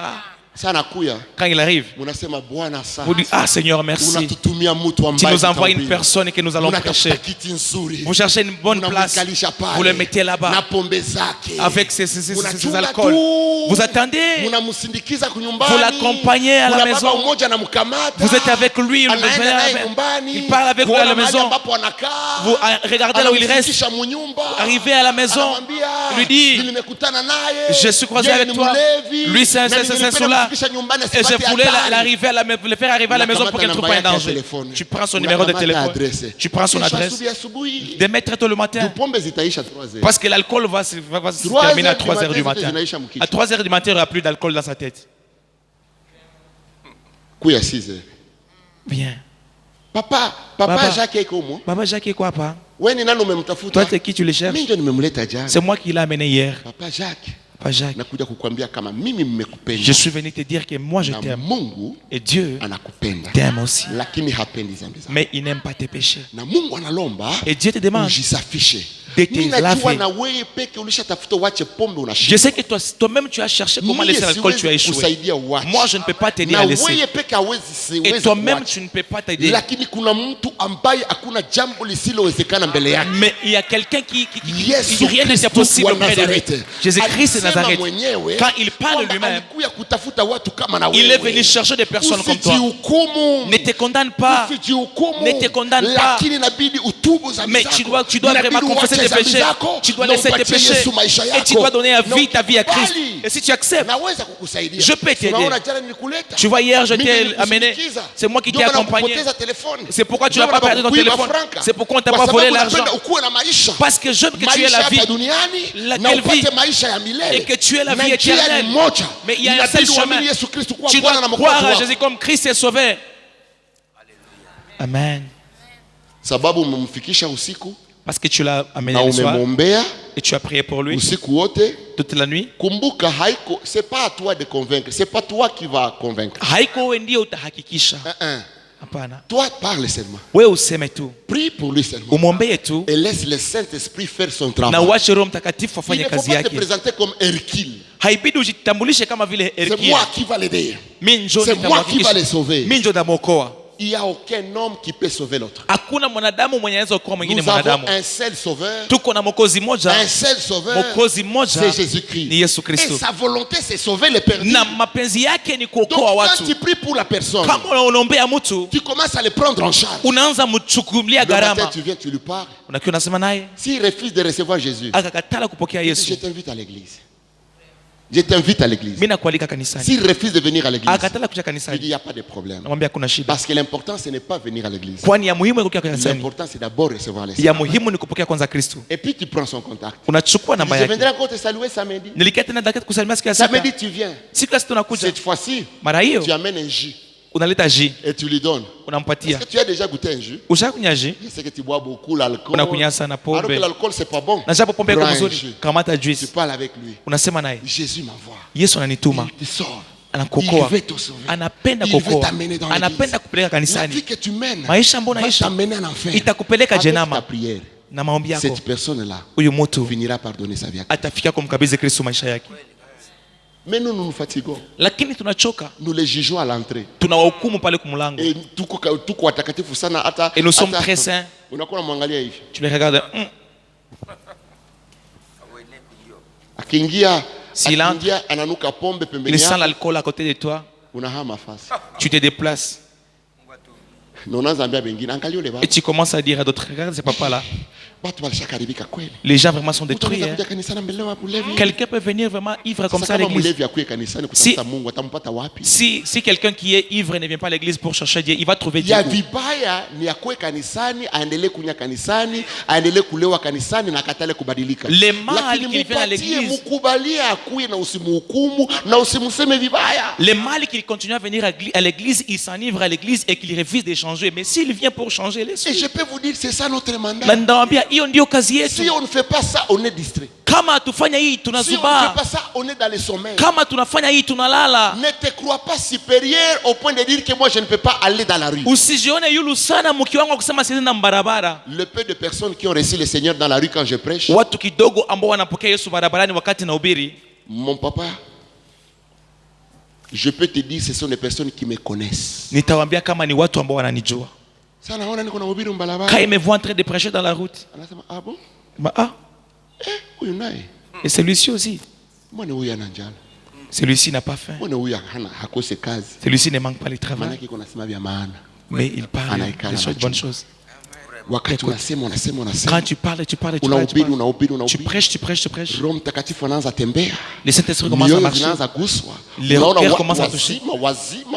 quand il arrive, vous dites, ah Seigneur, merci. Tu nous envoies une personne que nous allons prêcher. Vous cherchez une bonne place. Vous le mettez là-bas. Avec ces alcools. Vous attendez. Vous l'accompagnez à la maison. Vous êtes avec lui. Il parle avec vous à la maison. Vous regardez là où il reste. Arrivez à la maison. Il lui dit, je suis croisé avec toi. Lui c'est un sola. Et je voulais le faire arriver à la maison pour qu'elle ne trouve pas un danger. Tu prends son numéro de téléphone. Tu prends son adresse. De mettre très tôt le matin. Parce que l'alcool va se terminer à 3h du matin. À 3h du matin, il n'y aura plus d'alcool dans sa tête. Bien. Papa Jacques est comment? Papa Jacques est quoi, papa? Toi, c'est qui tu le cherches? C'est moi qui l'ai amené hier. Papa Jacques. Je suis venu te dire que moi je t'aime. Et Dieu t'aime aussi. Mais il n'aime pas tes péchés. Et Dieu te demande de te laver. Je sais que toi-même tu as cherché comment laisser l'alcool, tu as échoué. Moi je ne peux pas t'aider à laisser. Et toi-même tu ne peux pas t'aider. Mais il y a quelqu'un qui rien n'est possible auprès de lui. Jésus-Christ de Nazareth, quand il parle lui-même, il est venu chercher des personnes comme toi. Ne te condamne pas. Ne te condamne pas. Mais tu dois vraiment confesser tes péchés. Tu dois laisser tes péchés. Et tu dois donner ta vie à Christ. Et si tu acceptes, je peux t'aider. Tu vois, hier je t'ai amené. C'est moi qui t'ai accompagné. C'est pourquoi tu n'as pas perdu ton téléphone. C'est pourquoi on ne t'a pas volé l'argent. Parce que je veux que tu aies la vie. Laquelle vie? Et que tu aies la vie éternelle. Mais il y a un seul chemin. Tu dois croire à Jésus comme Christ est sauvé. Amen. Parce que tu l'as amené le soir et tu as prié pour lui toute la nuit. C'est pas à toi de convaincre, c'est pas toi qui vas convaincre. Toi, parle seulement. Prie pour lui seulement. Et laisse le Saint-Esprit faire son travail. Il ne faut pas te présenter comme Hercule. C'est moi qui va l'aider. C'est moi qui va le sauver. Il n'y a aucun homme qui peut sauver l'autre. Nous avons un seul sauveur. Un seul sauveur, c'est Jésus-Christ. Et sa volonté, c'est sauver les perdus. Donc quand tu pries pour la personne, tu commences à le prendre en charge. Le matin, tu viens, tu lui parles. S'il refuse de recevoir Jésus, je t'invite à l'église. Je t'invite à l'église. S'il refuse de venir à l'église, il n'y a pas de problème. Parce que l'important, ce n'est pas venir à l'église. L'important, c'est d'abord recevoir les saints. Et puis tu prends son contact. Je viendrai encore te saluer samedi. Samedi, tu viens. Cette fois-ci, tu amènes un jus. Et tu lui donnes. Est-ce que tu as déjà goûté un jus? Je sais que tu bois beaucoup l'alcool. Alors que l'alcool, c'est pas bon. Prends un jus. Tu parles avec lui. Jésus m'envoie. Il te sort. Il veut te sauver. Il veut t'amener dans l'église. La vie que tu mènes va t'amener en enfer. Avec ta prière, cette personne-là finira par donner sa vie à Christ. Mais nous nous fatiguons. Nous les jugeons à l'entrée. Et nous sommes très saints. Tu les regardes. S'il sent l'alcool à côté de toi, tu te déplaces. Et tu commences à dire à d'autres, regarde ce papa-là. Les gens vraiment sont détruits. Hein. Quelqu'un peut venir vraiment ivre comme ça à l'église. Si quelqu'un qui est ivre ne vient pas à l'église pour chercher Dieu, il va trouver Dieu. Les mal qui viennent à l'église, les mal qui continuent à venir à l'église, ils s'enivrent à l'église et qu'ils refusent de changer. Mais s'il vient pour changer, et je peux vous dire, c'est ça notre mandat. Si on ne fait pas ça, on est distrait. Si on ne fait pas ça, on est dans le sommeil. Ne te crois pas supérieur au point de dire que moi je ne peux pas aller dans la rue. Le peu de personnes qui ont reçu le Seigneur dans la rue quand je prêche, mon papa, je peux te dire, ce sont des personnes qui me connaissent. Quand il me voit en train de prêcher dans la route, ah bon? Et celui-ci aussi. Celui-ci n'a pas faim. Celui-ci ne manque pas le travail. Mais il parle des bonnes choses. Écoute, quand tu parles, tu prêches. Les Saint-Esprit commencent à marcher. Les cœurs commencent à toucher.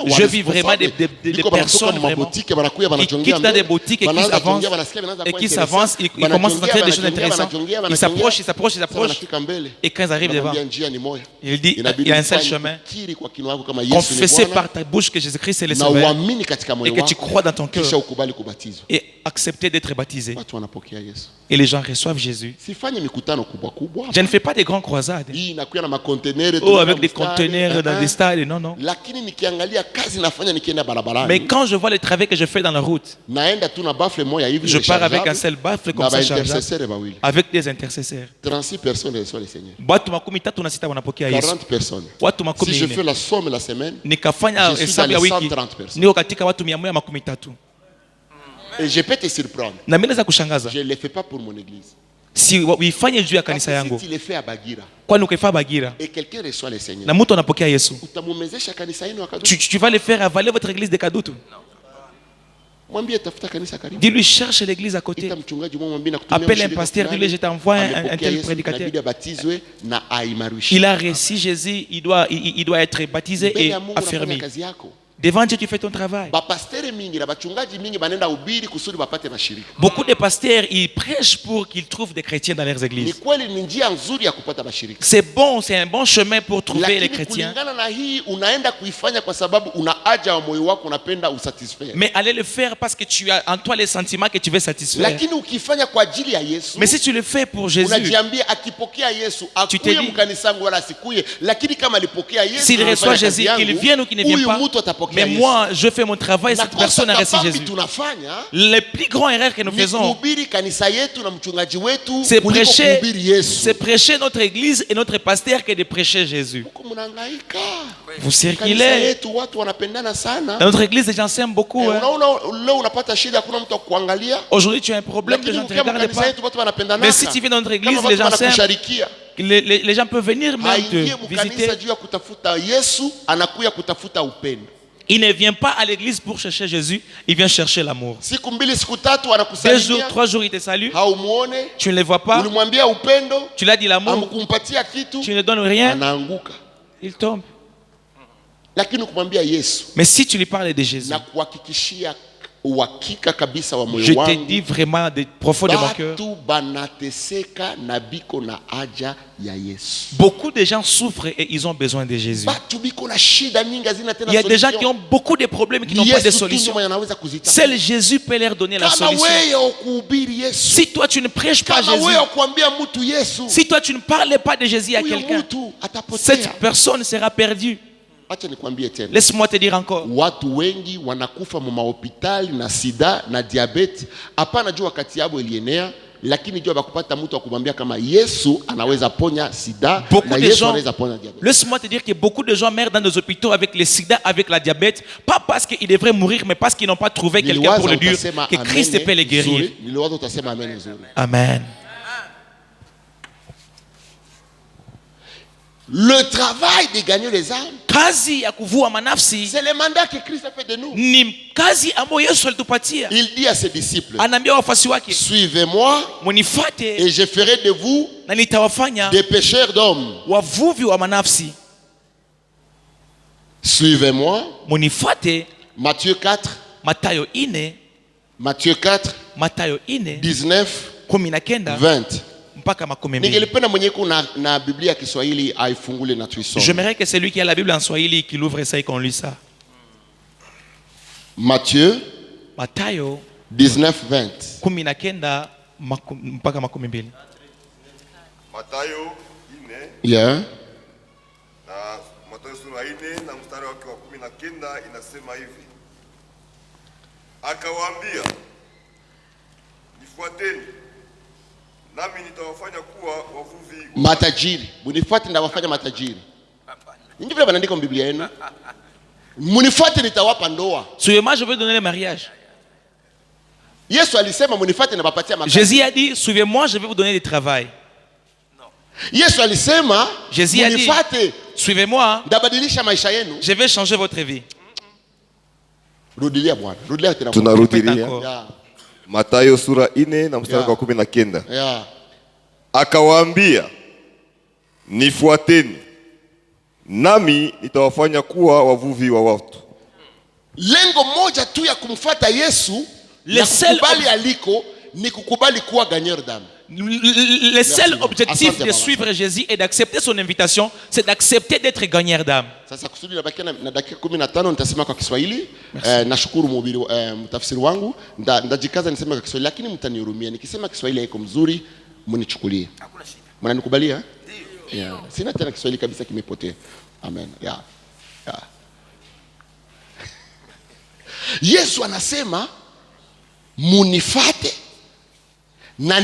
Je vis vraiment des personnes vraiment qui quittent dans des boutiques et qui s'avancent. Ils commencent à sentir des choses intéressantes. Ils s'approchent. Et quand ils arrivent devant, il dit, il y a un seul chemin. Confesser par ta bouche que Jésus-Christ est le Sauveur et que tu crois dans ton cœur et accepter d'être baptisé. Et les gens reçoivent Jésus. Je ne fais pas des grandes croisades. Avec des conteneurs dans des stades. Non. Mais quand je vois le travail que je fais dans la route, je pars avec un seul baffle comme ça chargeable, avec des intercesseurs. 36 personnes reçoivent le Seigneur. 40 personnes. Si je fais la somme la semaine, je suis dans les 130 personnes. Et je peux te surprendre. Je ne le fais pas pour mon église. Si tu le fais à Bagira et quelqu'un reçoit le Seigneur, tu vas le faire avaler votre église de Kadutu. Dis-lui, cherche l'église à côté. Appelle un pasteur, dis-lui, je t'envoie un tel prédicateur. Il a reçu Jésus, il doit être baptisé et affermi. Devant Dieu, tu fais ton travail. Beaucoup de pasteurs, ils prêchent pour qu'ils trouvent des chrétiens dans leurs églises. C'est bon, c'est un bon chemin pour trouver les chrétiens. Mais allez le faire parce que tu as en toi les sentiments que tu veux satisfaire. Mais si tu le fais pour Jésus, tu te dis, s'il reçoit Jésus, qu'il vienne ou qu'il ne vienne pas, mais moi, je fais mon travail, cette personne n'a reçu Jésus. Les plus grands erreurs que nous faisons, c'est prêcher notre église et notre pasteur que de prêcher Jésus. Vous circulez. Dans notre église, les gens s'aiment beaucoup. Aujourd'hui, tu as un problème, les gens ne te regardent pas. Mais si tu viens dans notre église, les gens s'aiment. Les gens peuvent venir même te visiter. Il ne vient pas à l'église pour chercher Jésus, il vient chercher l'amour. 2 jours, 3 jours, il te salue. Tu ne les vois pas. Tu l'as dit l'amour. Tu ne donnes rien. Il tombe. Mais si tu lui parles de Jésus, je te dis vraiment de profond de mon cœur, beaucoup de gens souffrent et ils ont besoin de Jésus. Il y a des gens qui ont beaucoup de problèmes qui n'ont pas de solution. Seul Jésus peut leur donner la solution. Si toi tu ne prêches pas Jésus, si toi tu ne parles pas de Jésus à quelqu'un, cette personne sera perdue. Laisse-moi te dire encore. Watu wengi wanakufa mu mahopitali na sida na diabete. Hapana jua wakati yabo ilienea, lakini jua bakupata mtu wa kumwambia kama Yesu anaweza ponya sida na Yesu anaweza ponya diabete. Laisse-moi te dire que beaucoup de gens meurent dans des hôpitaux avec le sida, avec la diabète, pas parce qu'ils devraient mourir, mais parce qu'ils n'ont pas trouvé quelqu'un pour le dire que Christ peut les guérir. Amen. Le travail de gagner les âmes, kazi ya kuvua manafsi, c'est le mandat que Christ a fait de nous. Ni kazi ambayo Yesu alitupatia. Il dit à ses disciples, anaambia wafuasi wake, suivez-moi, munifuate, et je ferai de vous na nitawafanya des pêcheurs d'hommes. Wavuvi wa manafsi. Suivez-moi, munifuate. Matthieu 4, Mathayo 4, Matthieu 4, Mathayo 4, 19, 20. J'aimerais que celui qui a la Bible en Swahili qui l'ouvre ça et qu'on lit ça. Matthieu 19, 20. Mathayo 4. Yeah. Na Mathayo sura 4 na mstari wake wa 19 inasema hivi. Akawaambia, nifuateni. Nami nitawafanya kuwa wavuvi matajiri. Munifuate ndawafanya matajiri. Ndio vile banaandika kwa Biblia yenu. Munifuate nitawapa ndoa. Suivez-moi, je vais donner le mariage. Yesu alisema munifuate na bapatia makazi. Jésus a dit, suivez-moi, je vais vous donner du travail. Yesu alisema munifuate, suivez-moi, ndabadilisha maisha yenu. Je vais changer votre vie. Rudilia Bwana. Rudilia tena. Tunarudilia. Mathayo sura 4 na mstari wa 19. Yeah. Akawaambia, nifuateni. Nami nitawafanya kuwa wavuvi wa watu. Lengo moja tu ya kumfuata Yesu, na kukubali aliko, ni kukubali kuwa gagneur d'âme. Le seul objectif de suivre Jésus et d'accepter son invitation, c'est d'accepter d'être gagneur d'âme. Sasa kusudi nabakia na dakika 15 nitasema kwa Kiswahili. Nashukuru mhubiri mtafsiri wangu, ndajikaza niseme kwa Kiswahili, lakini mtanihurumia nikisema Kiswahili haiko mzuri, mnichukulie. Hakuna shida. Mnanikubalia? Ndio. Yeah. Sina tena Kiswahili kabisa, kimepotea. Amen. Yeah. Yeah. Yesu anasema munifate na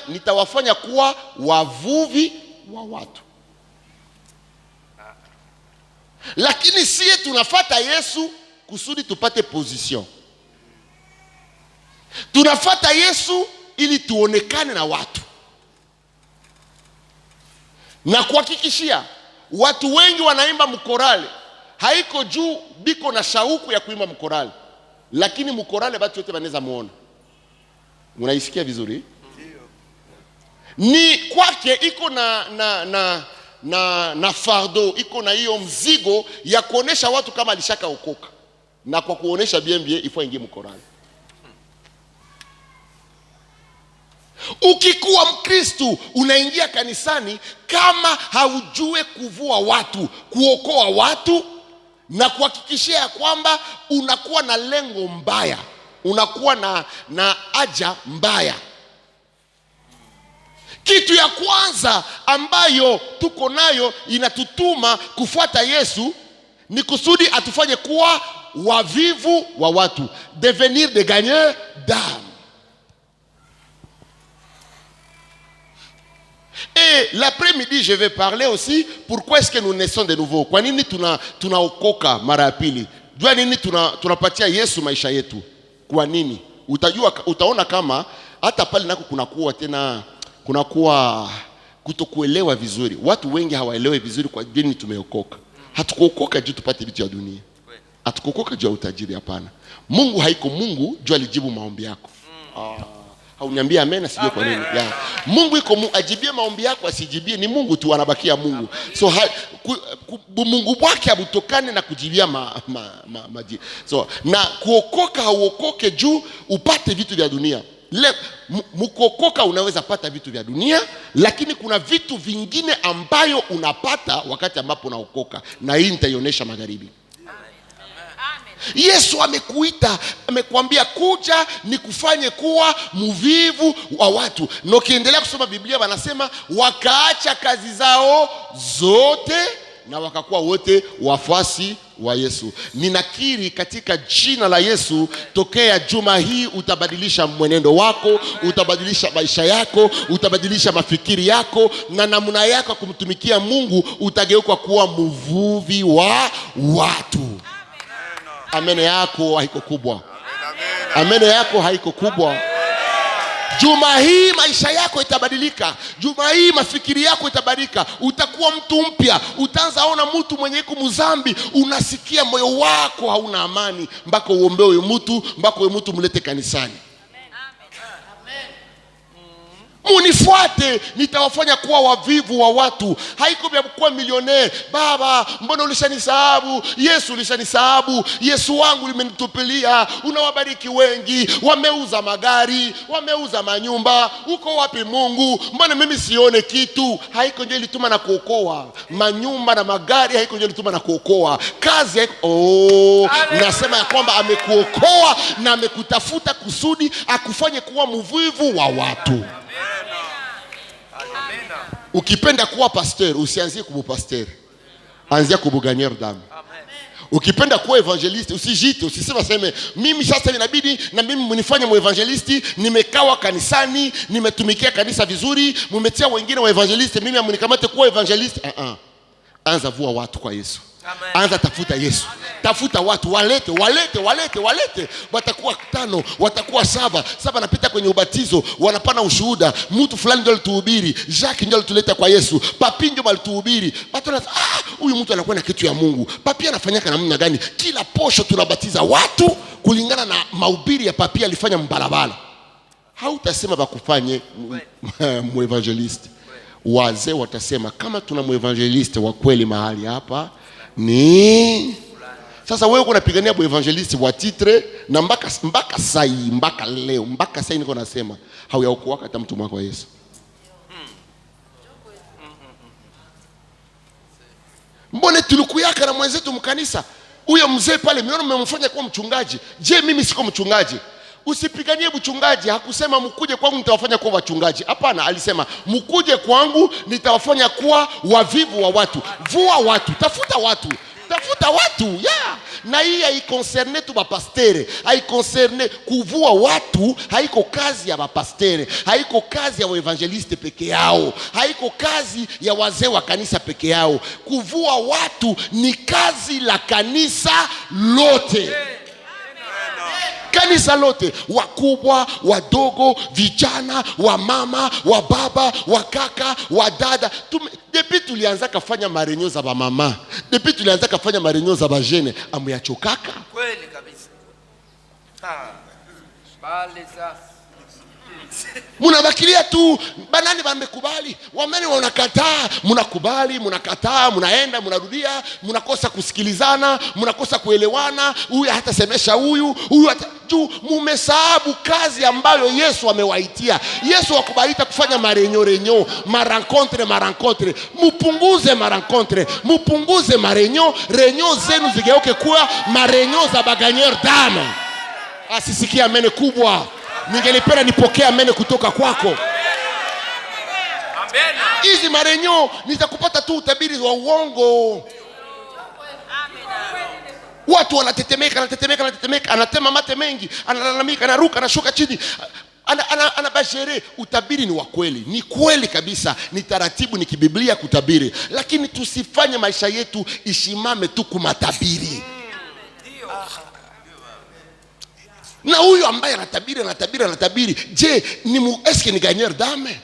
nitawafanya kuwa wavuvi wa watu. Lakini siye tunafata Yesu kusudi tupate position. Tunafata Yesu ili tuonekane na watu. Na kuhakikishia watu wengi wanaimba mkorale, haiko juu biko na shauku ya kuimba mkorale, lakini mkorale watu wote wanaweza muona. Unaisikia vizuri? Ni kwake iko na fardo, iko na hiyo mzigo ya kuonesha watu kama alishaka okoka. Na kwa kuonesha bien ifo ingie mkorani. Ukikuwa Mkristo unaingia kanisani kama haujue kuvua watu, kuokoa watu, na kuhakikishia kwamba unakuwa na lengo mbaya, unakuwa na haja mbaya. Kitu ya kwanza ambayo tuko nayo inatutuma kufuata Yesu ni kusudi atufanye kuwa wavivu wa watu. Devenir des gagneurs d'âme. Et l'après-midi, je vais parler aussi pourquoi est-ce que nous naissons de nouveau. Kwa nini tunaokoka mara ya pili? Jua nini tunapatia Yesu maisha yetu? Kwa nini? Utaona kama hata pale nako kunakuwa kutokuelewa vizuri. Watu wengi hawaelewi vizuri kwa nini tumeokoka. Hatukuokoka juu tupate vitu ya dunia. Hatukuokoka juu ya utajiri, hapana. Mungu haiko Mungu juu alijibu maombi yako. Hauniambia amen, sijui kwa nini. Mungu iko Mungu, ajibie maombi yako asijibie, ni Mungu tu, anabakia Mungu. So Mungu wake abutokane na kujibia so na kuokoka hauokoke juu upate vitu vya dunia. Mkuokoka unaweza pata vitu vya dunia, lakini kuna vitu vingine ambayo unapata wakati ambapo unaokoka, na hii nitaionyesha magharibi. Yesu amekuita, amekwambia kuja nikufanye kuwa mvivu wa watu. Na ukiendelea kusoma Biblia wanasema wakaacha kazi zao zote na wakakuwa wote wafuasi wa Yesu. Ninakiri katika jina la Yesu, tokea juma hii utabadilisha mwenendo wako, utabadilisha maisha yako, utabadilisha mafikiri yako na namna yako kumtumikia Mungu, utageuka kuwa mvuvi wa watu. Amen yako haiko kubwa. Amen yako haiko kubwa. Juma hii maisha yako itabadilika. Juma hii mafikiri yako itabadilika. Utakuwa mtu mpya. Utaanza ona mtu mwenye iko mzambi, unasikia moyo wako hauna amani mpaka uombe huyo mtu, mpaka huyo mtu mlete kanisani. Munifuate, nitawafanya kuwa wavivu wa watu. Haiko vya kuwa milionea. Baba, mbona ulishanisahabu? Yesu ulishanisahabu. Yesu wangu limenitupilia. Unawabariki wengi, wameuza magari, wameuza manyumba. Uko wapi Mungu? Mbona mimi sione kitu? Haiko ndio ilituma na kuokoa. Manyumba na magari haiko ndio ilituma na kuokoa. Kazi haiko. Nasema ya kwamba amekuokoa na amekutafuta kusudi akufanye kuwa mvivu wa watu. Ukipenda kuwa pasteur, usianzie kuwa pasteur, anzia kuwa gagneur d'âme. Ukipenda kuwa evangeliste, usijite, usisema sema mimi sasa inabidi na mimi mnifanye muevangelisti, nimekawa kanisani, nimetumikia kanisa vizuri, mumetia wengine wa evangeliste, mimi amnikamate kuwa evangeliste. Anza vua watu kwa Yesu. Anza tafuta Yesu. Tafuta watu, walete. Watakuwa 5, watakuwa 7 napita kwenye ubatizo, wanapana ushuhuda. Mtu fulani ndio alituhubiri, Jacques ndio alituleta kwa Yesu, Papi ndio alituhubiri. Watu huyu mtu anakuwa na kitu ya Mungu. Papi anafanyaka namna gani? Kila posho tunabatiza watu kulingana na mahubiri ya Papi alifanya mbalabala. Hautasema bakufanye muevangeliste. Wazee watasema kama tuna muevangeliste wa kweli mahali hapa ni sasa. Wewe unapigania muevangeliste wa titre na mpaka sai, mpaka leo, mpaka sai niko nasema hauyaokoa hata mtu mwako wa Yesu. Mbona tulikuyaka na mwenzetu mkanisa huyo mzee pale, mimi mmemfanya kuwa mchungaji. Je, mimi siko mchungaji? Usipiganie mchungaji. Hakusema mkuje kwangu nitawafanya kuwa wachungaji. Hapana, alisema mkuje kwangu nitawafanya kuwa wavivu wa watu. Vua watu, tafuta watu. Na hii haikonserne tu bapastere, haikonserne kuvua watu. Haiko kazi ya bapastere, haiko kazi ya waevangeliste peke yao, haiko kazi ya wazee wa kanisa peke yao. Kuvua watu ni kazi la kanisa lote. Kanisa lote, wakubwa, wadogo, vijana, wa mama, wa baba, wa kaka, wa dada. Depuis tulianza kufanya marenyo za ba mama, depuis tulianza kufanya marenyo za ba jene, amuyachokaka. Kweli kabisa. Bale za munabakilia tu banani wamekubali, wameni wanakataa, munakubali, munakataa, munaenda, munarudia, munakosa kusikilizana, munakosa kuelewana. Huyu hata semesha huyu hata juu mumesahabu kazi ambayo Yesu amewaitia. Yesu akubaita kufanya marenyo, marencontre. Mupunguze marencontre, mupunguze marenyo zenu zigeuke kuwa marenyo za baganier dame. Asisikia amene kubwa. Ningelipenda nipokea amene kutoka kwako. Amen. Hizi marenyo nitakupata tu utabiri wa uongo. Watu wanatetemeka, anatema mate mengi, analalamika, anaruka, anashuka chini, anabashere. Utabiri ni wa kweli, ni kweli kabisa, ni taratibu, ni kibiblia kutabiri, lakini tusifanye maisha yetu ishimame tu kumatabiri. Na huyu ambaye anatabiri, je, eske ni gagneur d'âme?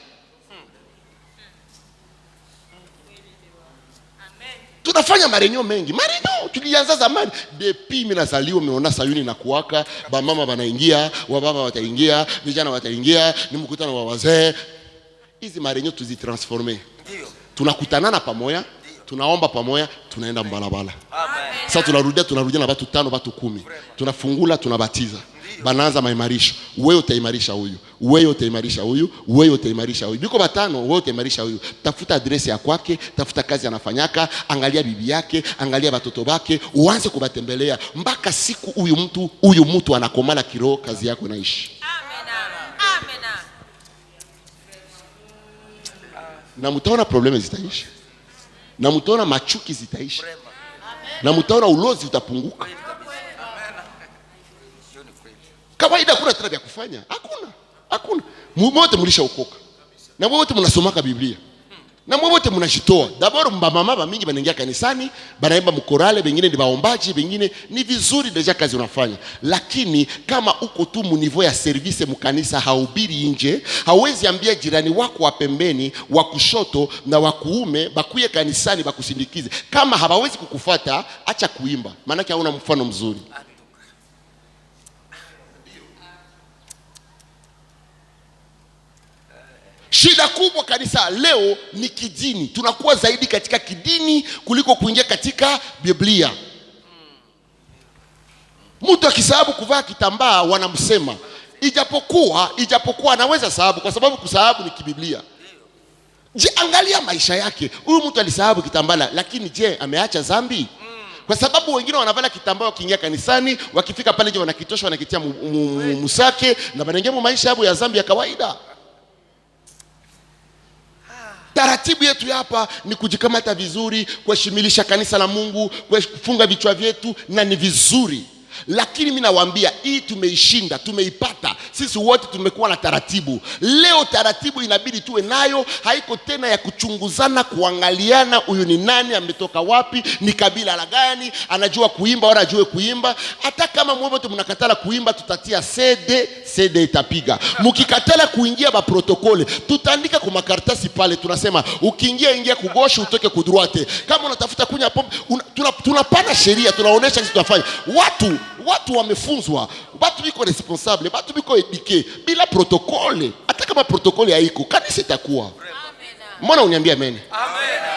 Tunafanya marenyo mengi. Marenyo tulianza zamani. Depuis mimi nazaliwa umeona Sayuni na kuwaka, ba mama wanaingia, wa baba wataingia, vijana wataingia, ni mkutano wa wazee. Hizi marenyo tuzitransforme. Tunakutanana pamoja, tunaomba pamoja, tunaenda mbalabala. Sasa tunarudia na watu 5, watu 10. Tunafungula, tunabatiza. Banaanza maimarisho. Wewe utaimarisha huyu, wewe utaimarisha huyu, wewe utaimarisha huyu. Biko batano, wewe utaimarisha huyu. Tafuta adresi ya kwake, tafuta kazi anafanyaka, angalia bibi yake, angalia watoto wake, uanze kubatembelea mpaka siku huyu mtu anakomala kiroho, kazi yako inaishi. Amen. Na mtaona probleme zitaisha. Na mtaona machuki zitaisha. Na mtaona ulozi utapunguka. Kawaida kuna tena vya kufanya. Hakuna. Mwote mlishaokoka. Na mwote mnasomaka Biblia. Na mwote mnajitoa. D'abord mama mingi wanaingia kanisani, banaimba mkorale, wengine ni waombaji, wengine ni vizuri deja kazi unafanya. Lakini kama uko tu mu niveau ya service mkanisa, haubiri nje, hauwezi ambia jirani wako wa pembeni, wa kushoto na wa kuume bakuye kanisani bakusindikize. Kama hawawezi kukufuata, acha kuimba. Maana yake hauna mfano mzuri. Shida kubwa kanisa leo ni kidini. Tunakuwa zaidi katika kidini kuliko kuingia katika Biblia. Mtu akisahabu kuvaa kitambaa wanamsema. Ijapokuwa anaweza sahabu, kwa sababu kusahabu ni kibiblia. Je, angalia maisha yake. Huyu mtu alisahabu kitambaa, lakini je, ameacha dhambi? Kwa sababu wengine wanavala kitambaa wakiingia kanisani, wakifika pale je wanakitosha, wanakitia musake na wanaingia maisha yao ya dhambi ya kawaida. Taratibu yetu hapa ni kujikamata vizuri, kuheshimilisha kanisa la Mungu, kufunga vichwa vyetu, na ni vizuri. Lakini mimi nawaambia hii tumeishinda, tumeipata. Sisi wote tumekuwa na taratibu. Leo taratibu inabidi tuwe nayo, haiko tena ya kuchunguzana, kuangaliana huyu ni nani, ametoka wapi, ni kabila la gani, anajua kuimba wala ajue kuimba. Hata kama mwote mnakatala kuimba, tutatia CD itapiga. Mkikatala kuingia ba protokole, tutaandika kwa makaratasi pale, tunasema ukiingia kugosho, utoke kudroite. Kama unatafuta kunya pombe, tunapana sheria, tunaonesha sisi tunafanya. Watu wamefunzwa, watu biko responsable, watu biko eduke. Bila protokole, hata kama protokole haiko, kanisa itakuwa. Mbona uniambia amen?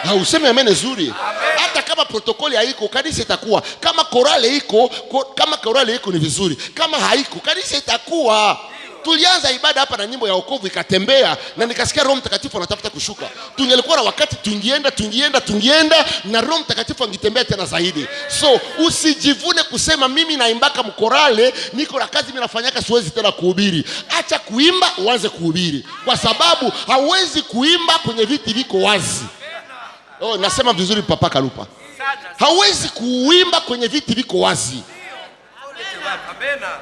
Amen. Useme amen zuri. Hata kama protokole haiko, kanisa itakuwa. Kama korale iko ni vizuri. Kama haiko, kanisa itakuwa. Tulianza ibada hapa na nyimbo ya wokovu ikatembea, na nikasikia Roho Mtakatifu anatafuta kushuka. Tungelikuwa na wakati tungienda na Roho Mtakatifu angetembea tena zaidi. So usijivune kusema mimi naimbaka mkorale, niko na kazi mimi nafanyaka, siwezi tena kuhubiri. Acha kuimba uanze kuhubiri, kwa sababu hauwezi kuimba kwenye viti viko wazi. Nasema vizuri Papa Kalupa. Hauwezi kuimba kwenye viti viko wazi.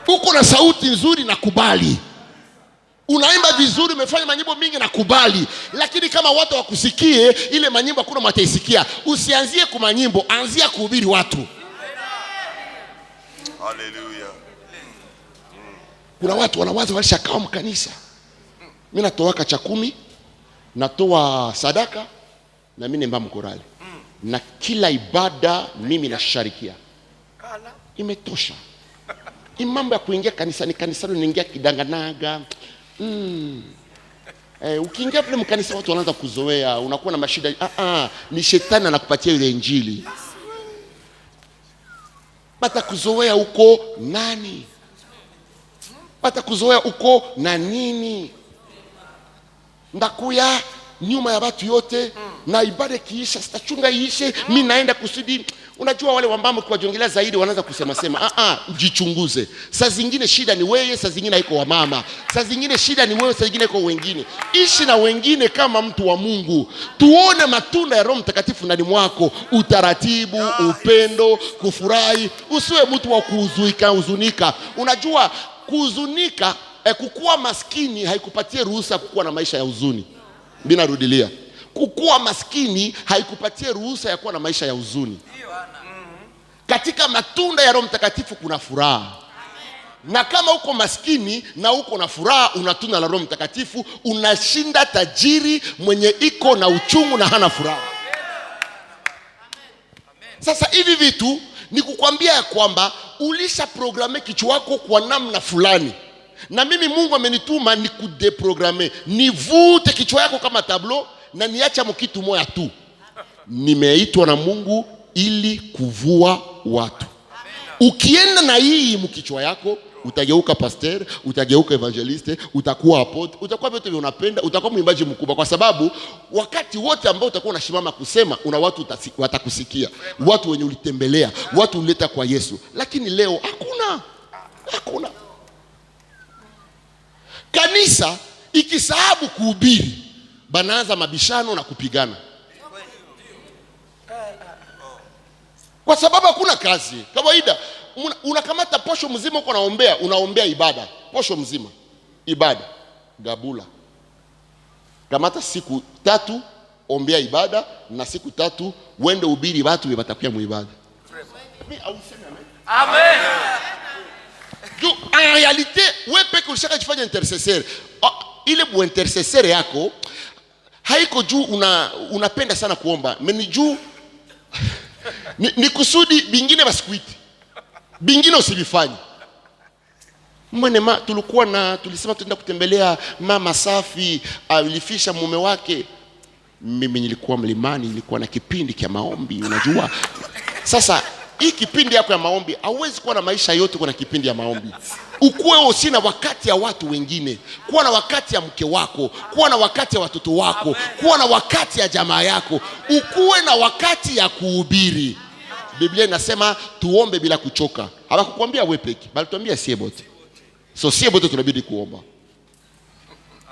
Uko na sauti nzuri na kubali. Unaimba vizuri, umefanya manyimbo mingi na kubali. Lakini kama watu wakusikie ile manyimbo hakuna mataisikia, usianzie kwa manyimbo, anzia kuhubiri watu. Hallelujah. Kuna watu wanawaza walishakaa mkanisa. Mimi natoa cha 10, natoa sadaka, na mimi nimba mkorali. Na kila ibada mimi nasharikia. Imetosha. Mambo ya kuingia kanisani unaingia kidanganaga. Ukiingia pale mkanisa watu wanaanza kuzoea, unakuwa na mashida. Ni shetani anakupatia ile injili. Bata kuzoea uko nani? Bata kuzoea uko na nini? Ndakuya nyuma ya watu yote, na ibada kiisha, sitachunga iishe, mimi naenda kusudi Unajua wale wambamo kuwajongelea zaidi wanaanza kusema jichunguze. Saa zingine shida ni wewe, saa zingine haiko wa mama. Saa zingine shida ni wewe, saa zingine haiko wengine. Ishi na wengine kama mtu wa Mungu. Tuone matunda ya Roho Mtakatifu ndani mwako, utaratibu, upendo, kufurahi. Usiwe mtu wa kuhuzunika. Unajua kuhuzunika, kukuwa maskini haikupatie ruhusa kukuwa na maisha ya huzuni. Bila rudilia. Kukuwa maskini haikupatie ruhusa ya kuwa na maisha ya huzuni. Katika matunda ya Roho Mtakatifu kuna furaha. Na kama uko maskini na uko na furaha, unatunda la Roho Mtakatifu, unashinda tajiri mwenye iko na uchungu na hana furaha. Sasa hivi vitu ni kukwambia ya kwamba ulisha programe kichwa wako kwa namna fulani. Na mimi Mungu amenituma ni kudeprograme, nivute kichwa yako kama tablo na niacha mkitu moja tu. Nimeitwa na Mungu ili kuvua watu. Ukienda na hii mkichwa yako, utageuka pastor, utageuka evangeliste, utakuwa apotre, utakuwa vyote unapenda, utakuwa mwimbaji mkubwa, kwa sababu wakati wote ambao utakuwa unashimama kusema, una watu watakusikia, watu wenye ulitembelea, watu uleta kwa Yesu. Lakini leo hakuna. Kanisa ikisahabu kuhubiri, banaanza mabishano na kupigana. Kwa sababu hakuna kazi. Kawaida unakamata posho mzima uko unaombea ibada. Posho mzima ibada gabula. Kamata siku 3 ombea ibada, na siku 3 uende ubiri watu watakuwa muibada. Amen. En réalité, wewe peke ulishaka jifanya intercesseur. Ile bu intercesseur yako haiko juu unapenda sana kuomba. Mimi juu ni kusudi bingine basikuiti. Bingine usibifanye. Mwenema tulisema tuenda kutembelea mama Safi, alifisha mume wake. Mimi nilikuwa mlimani, nilikuwa na kipindi cha maombi, unajua. Sasa hii kipindi yako ya maombi, hauwezi kuwa na maisha yote kwa kipindi ya maombi. Ukuwe usina wakati ya watu wengine, kuwa na wakati ya mke wako, kuwa na wakati ya watoto wako, kuwa na wakati ya jamaa yako, ukuwe na wakati ya kuhubiri. Biblia inasema tuombe bila kuchoka. Hawakukwambia wewe peke, bali tuambia sie bote. So sie bote tunabidi kuomba.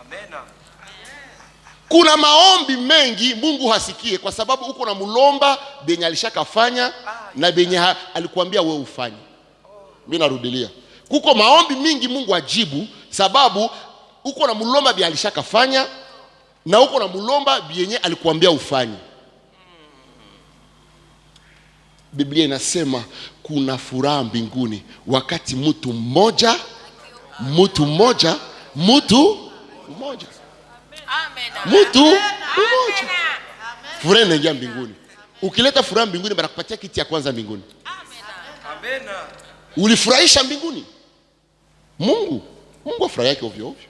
Amen. Kuna maombi mengi Mungu hasikie kwa sababu uko na mulomba benye alishakafanya na benye alikuambia wewe ufanye. Mimi narudilia. Kuko maombi mingi Mungu ajibu sababu uko na mulomba benye alishakafanya na uko na mulomba benye alikuambia ufanye. Biblia inasema kuna furaha mbinguni wakati mtu mmoja. Furaha inaingia mbinguni. Ukileta furaha mbinguni, banakupatia kiti ya kwanza mbinguni. Amen. Ulifurahisha mbinguni. Mungu afurahi yake ovyo ovyo.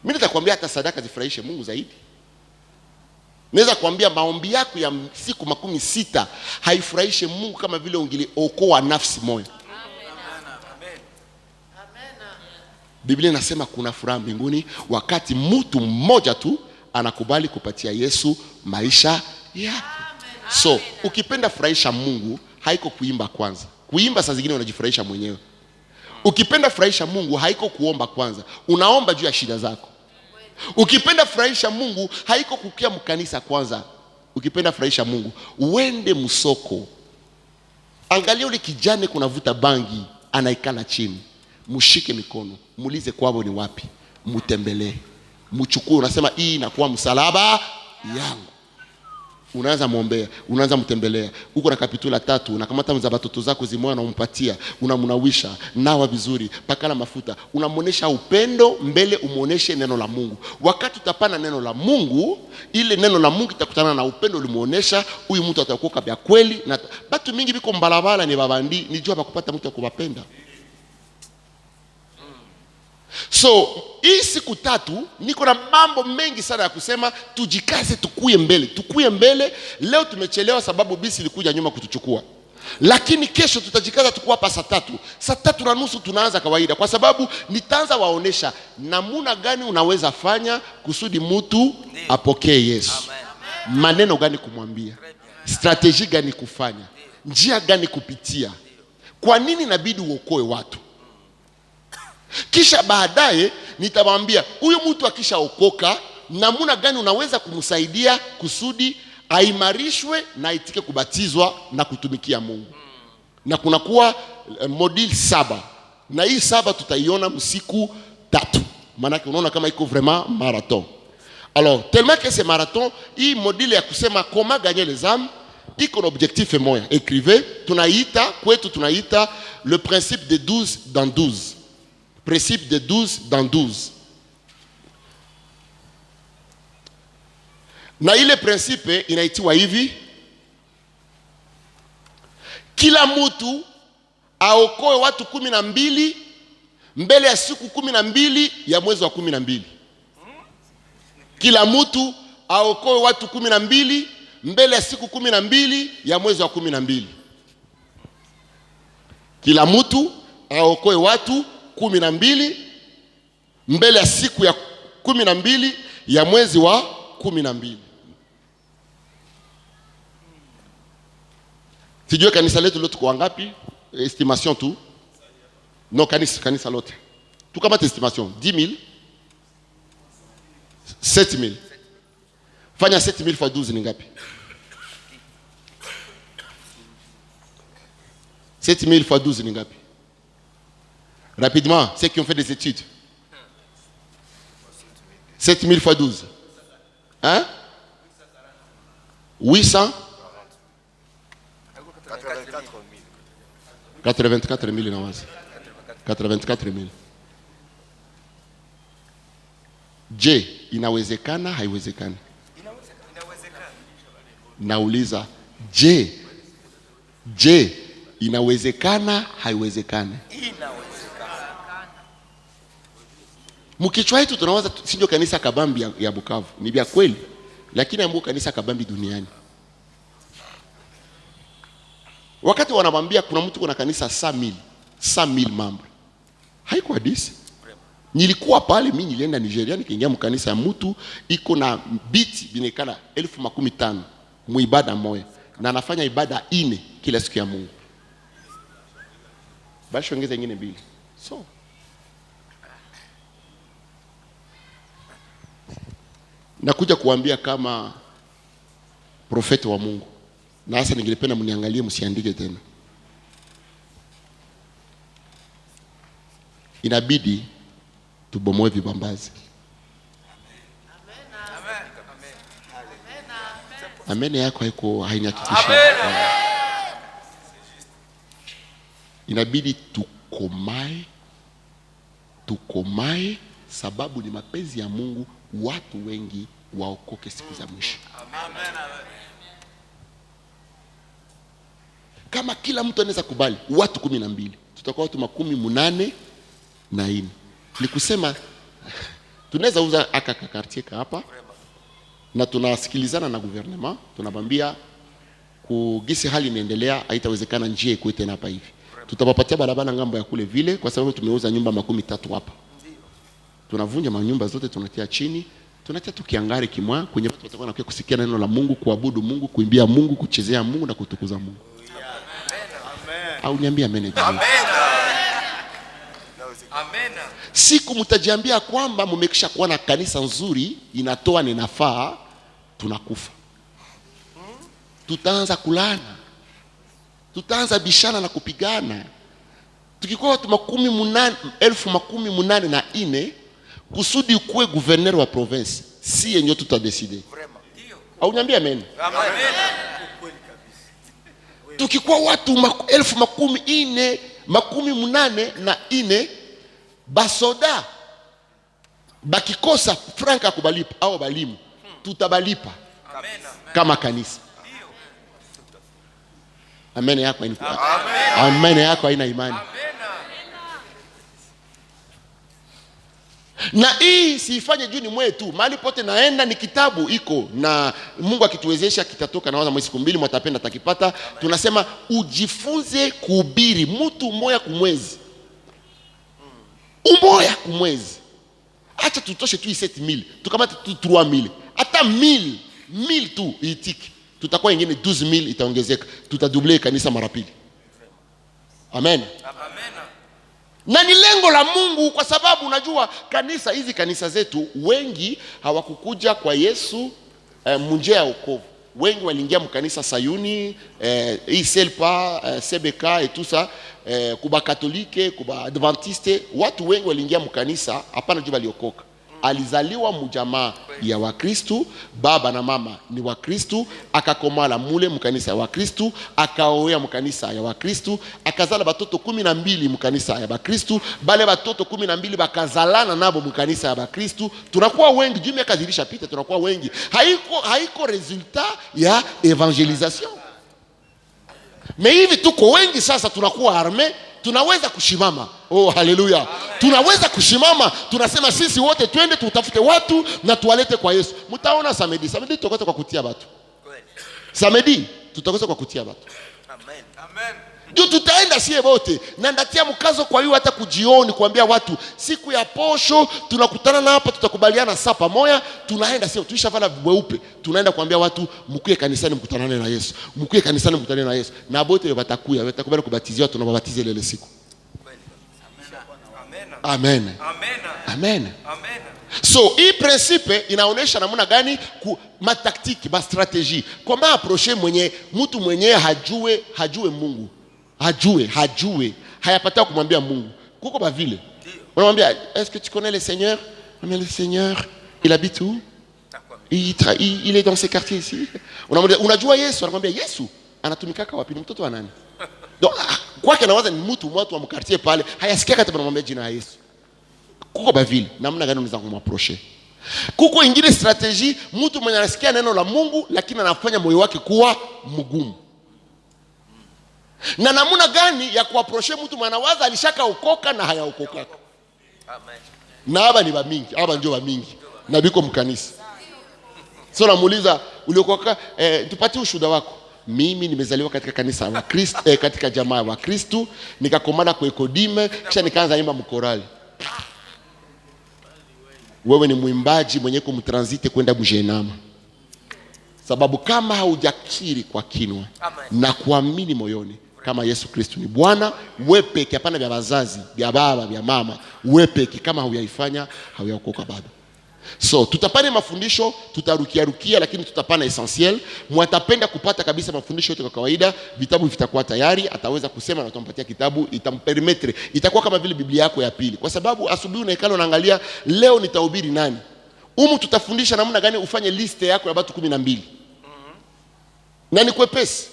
Mimi nitakwambia hata sadaka zifurahishe Mungu zaidi. Naweza kuambia maombi yako ya siku 60 haifurahishe Mungu kama vile ungeliokoa nafsi moja. Biblia inasema kuna furaha mbinguni wakati mtu mmoja tu anakubali kupatia Yesu maisha yake. So, ukipenda furahisha Mungu, haiko kuimba kwanza. Kuimba saa zingine unajifurahisha mwenyewe. Ukipenda furahisha Mungu, haiko kuomba kwanza. Unaomba juu ya shida zako. Ukipenda furahisha Mungu, haiko kukia mkanisa kwanza. Ukipenda furahisha Mungu, uende msoko. Angalia ule kijana kunavuta bangi, anaikana chini. Mshike mikono, muulize kwao ni wapi, mutembelee, mchukue, unasema hii inakuwa msalaba yangu. Unaanza muombea, unaanza mtembelea. Uko na kapitula 3, unakamata mzabatoto zako zimoya na umpatia, unamunawisha, nawa vizuri, pakala mafuta, unamuonesha upendo mbele, umuoneshe neno la Mungu. Wakati utapana neno la Mungu, ile neno la Mungu itakutana na upendo ulimuonesha, huyu mtu atakuwa kabya kweli. Na batu mingi biko mbalabala ni babandi, nijua bakupata mtu akubapenda. So, hii siku 3 niko na mambo mengi sana ya kusema. Tujikaze, tukuye mbele. Leo tumechelewa sababu bisi ilikuja nyuma kutuchukua. Lakini kesho tutajikaza tukuwa hapa saa 3. Saa 3:30 tunaanza kawaida, kwa sababu nitaanza waonesha namuna gani unaweza fanya kusudi mtu apokee Yesu. Maneno gani kumwambia. strategy gani kufanya, njia gani kupitia, kwa nini inabidi uokoe watu. Kisha baadaye nitamwambia huyu mtu akishaokoka namna gani unaweza kumsaidia kusudi aimarishwe na aitike kubatizwa na kutumikia Mungu. Na kunakuwa module 7. Na hii 7 tutaiona msiku 3. Maana unaona kama iko vraiment marathon. Alors, tellement que c'est marathon, hii module ya kusema comment gagner les âmes, iko na objectif moja. Écrivez, tunaita kwetu tunaita le principe de 12 dans 12. Principe de 12 dans 12. Na ile principe inaitiwa hivi: kila mtu aokoe watu 12 mbele ya siku 12 ya mwezi wa 12. Kila mtu aokoe watu 12 mbele ya siku 12 ya mwezi wa 12. Kila mtu aokoe watu 12 mbele ya siku ya 12 ya mwezi wa 12. Sijue kanisa letu lote kwa ngapi? Estimation tu. Non, kanisa lote. Tu kama estimation 10,000, 7,000. Fanya 7,000 fois 12 ni ngapi? 7,000 fois 12 ni ngapi? Rapidement, ceux qui ont fait des études. 7,000 fois 12. Hein? 800? 84,000 na wazi. 84,000. Je, inawezekana haiwezekani? Inawezekana. Nauliza, je, inawezekana haiwezekani? Inawezekana. Mkichwa yetu tunawaza sio kanisa kabambi ya Bukavu. Ni vya kweli, lakini ambapo kanisa kabambi duniani. Wakati wanamwambia kuna mtu kuna kanisa 100,000 mambo. Haiko hadisi. Nilikuwa pale, mimi nilienda Nigeria nikiingia mkanisa ya mtu iko na biti binekana 15,000 muibada moja na anafanya ibada 4 kila siku ya Mungu. Basi ongeza nyingine 2. So nakuja kuambia kama profeti wa Mungu. Na sasa ningependa mniangalie, msiandike tena. Inabidi tubomoe vibambazi. Amen yako haiko hainihakikisha. Inabidi tukomae sababu ni mapenzi ya Mungu watu wengi waokoke siku za mwisho. Amen. Kama kila mtu anaweza kubali watu 12, tutakuwa watu 84. Ni kusema tunaweza uza aka quartier hapa na tunasikilizana na gouvernement, tunabambia kugisi hali inaendelea haitawezekana njia ikuwe tena hapa hivi. Tutawapatia barabara ngambo ya kule vile kwa sababu tumeuza nyumba 13 hapa. Tunavunja manyumba zote, tunatia chini, tunatia tukiangare kimwa kwenye watu watakuwa na kusikia neno la Mungu, kuabudu Mungu, kuimbia Mungu, kuchezea Mungu na kutukuza Mungu. Au niambia amen. Amen. Amen. Siku mtajiambia kwamba mmekisha kuwa na kanisa nzuri inatoa ninafaa, tunakufa. Tutaanza kulana. Tutaanza bishana na kupigana. Tukikuwa watu 10,084 kusudi ukuwe gouverneur wa province, si yenye tutadecide. Au niambia amen. Amen. Tukikuwa watu 10,084 basoda bakikosa franka kubalipa au balimu, tutabalipa kama kanisa. Amen yako haina. Amen yako haina imani. Na hii siifanye juu ni mwetu. Mahali pote naenda ni kitabu iko na Mungu akituwezesha kitatoka na mwezi 2 mtapenda takipata. Tunasema ujifunze kuhubiri mtu mmoja kumwezi. Umoja kumwezi. Acha tutoshe tu 7,000. Tukamata tu 3,000. Hata 1,000 tu itiki. tutakuwa ingine 12000 itaongezeka, tutadouble kanisa mara pili. Amen. Na ni lengo la Mungu, kwa sababu unajua kanisa hizi, kanisa zetu wengi hawakukuja kwa Yesu munjia ya wokovu. Wengi waliingia mkanisa Sayuni, Iselpa, CBK et tout ça, kuba katolike, kuba adventiste. Watu wengi waliingia mkanisa hapana juu waliokoka. Alizaliwa mjamaa ya Wakristu, baba na mama ni Wakristu, akakomala mule mkanisa ya Wakristu, akaoea mkanisa ya Wakristu, akazala batoto 12 mkanisa ya Wakristu, bale batoto 12 bakazalana nabo mkanisa ya Wakristu. Tunakuwa wengi, juu miaka zilishapita, tunakuwa wengi. Haiko resultat ya evangelisation. Mais hivi tuko wengi sasa, tunakuwa arme, tunaweza kushimama. Oh, haleluya. Tunaweza kushimama, tunasema sisi wote twende tutafute watu na tuwalete kwa Yesu. Mtaona samedi tutakosa kwa kutia watu. Samedi tutakosa kwa kutia watu. Amen. Juu tutaenda sie wote, na ndatia mkazo kwa hiyo hata kujioni kuambia watu siku ya posho tunakutana na hapa, tutakubaliana saa pamoja, tunaenda sio tuishavala weupe, tunaenda kuambia watu mkuye kanisani mkutanane na Yesu. Mkuye kanisani mkutanane na Yesu. Na bote watakubali kubatiziwa, tunababatiza ile siku. Amen. So hii principe inaonesha namna gani mataktiki, strategy, kama approcher mtu mwenye hajue Mungu. Hajue hayapata kumwambia Mungu. Kuko ba vile unamwambia, est-ce que tu connais le Seigneur? Mais le Seigneur, il habite où? Il est dans ces quartiers ici. Unajua Yesu? Anamwambia Yesu anatumikaka wapi? Ni mtoto wa nani? Donc kwake anawaza ni mtu wa mkartie pale, hayasikia hata anamwambia jina la Yesu. Kuko ba vile namna gani unaweza kumapprocher? Kuko ingine strategy, mtu mwenye anasikia neno la Mungu lakini anafanya moyo wake kuwa mgumu. Na namuna gani ya kuapprocher mtu mwanawaza alishaka okoka na hayaokoka? Amen. Na haba ni bamingi, haba ndio bamingi. Na biko mkanisa. So namuuliza, uliokoka, tupatie ushuhuda wako. Mimi nimezaliwa katika kanisa wa Kristo, katika jamaa wa Kristo, nikakomana kwa Ekodime, kisha nikaanza imba mkorali. Wewe ni mwimbaji mwenye kumtransite kwenda mjenama. Sababu kama haujakiri kwa kinwa na kuamini moyoni kama Yesu Kristo ni Bwana, wewe peke, hapana vya wazazi, vya baba, vya mama, wewe peke, kama huyaifanya hauyaokoka bado. So tutapana mafundisho, tutarukia lakini tutapana essentiel. Mwatapenda kupata kabisa mafundisho yote kwa kawaida, vitabu vitakuwa tayari, ataweza kusema na utampatia kitabu, itampermettre, itakuwa kama vile Biblia yako ya pili. Kwa sababu asubuhi unaikala unaangalia leo nitahubiri nani. Tutafundisha namna gani ufanye liste yako ya watu 12. Na ni kwepesi.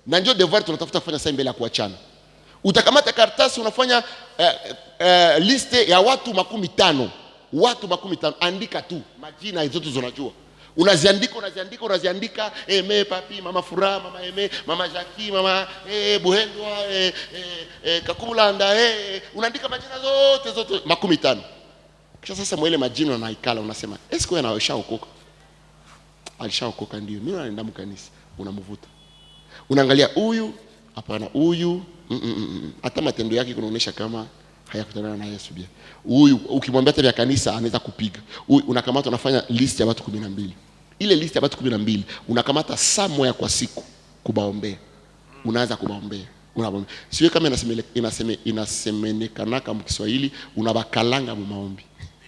Na ndio devoir tunatafuta kufanya sasa mbele ya kuachana. Utakamata karatasi unafanya liste ya watu 15. Watu 15, andika tu majina zote unajua. Unaziandika Eme papi, mama Furaha, mama Eme, mama Jackie, mama Buhendwa, Kakumulanda, unaandika majina zote 15. Kisha sasa mwele majina unaikala unasema, "Esko wewe anaishaokoka?" Alishaokoka ndio. Mimi naenda mkanisa, unamvuta. Unaangalia huyu, hapana huyu, hata matendo yake kunaonesha kama hayakutana na Yesu bia. Huyu ukimwambia hata vya kanisa anaweza kupiga. Huyu unakamata unafanya list ya watu 12. Ile list ya watu 12 unakamata saa moja kwa siku kubaombea. Unaanza kubaombea. Unabaombea. Siwe kama inasemenekana kama Kiswahili unabakalanga mu maombi.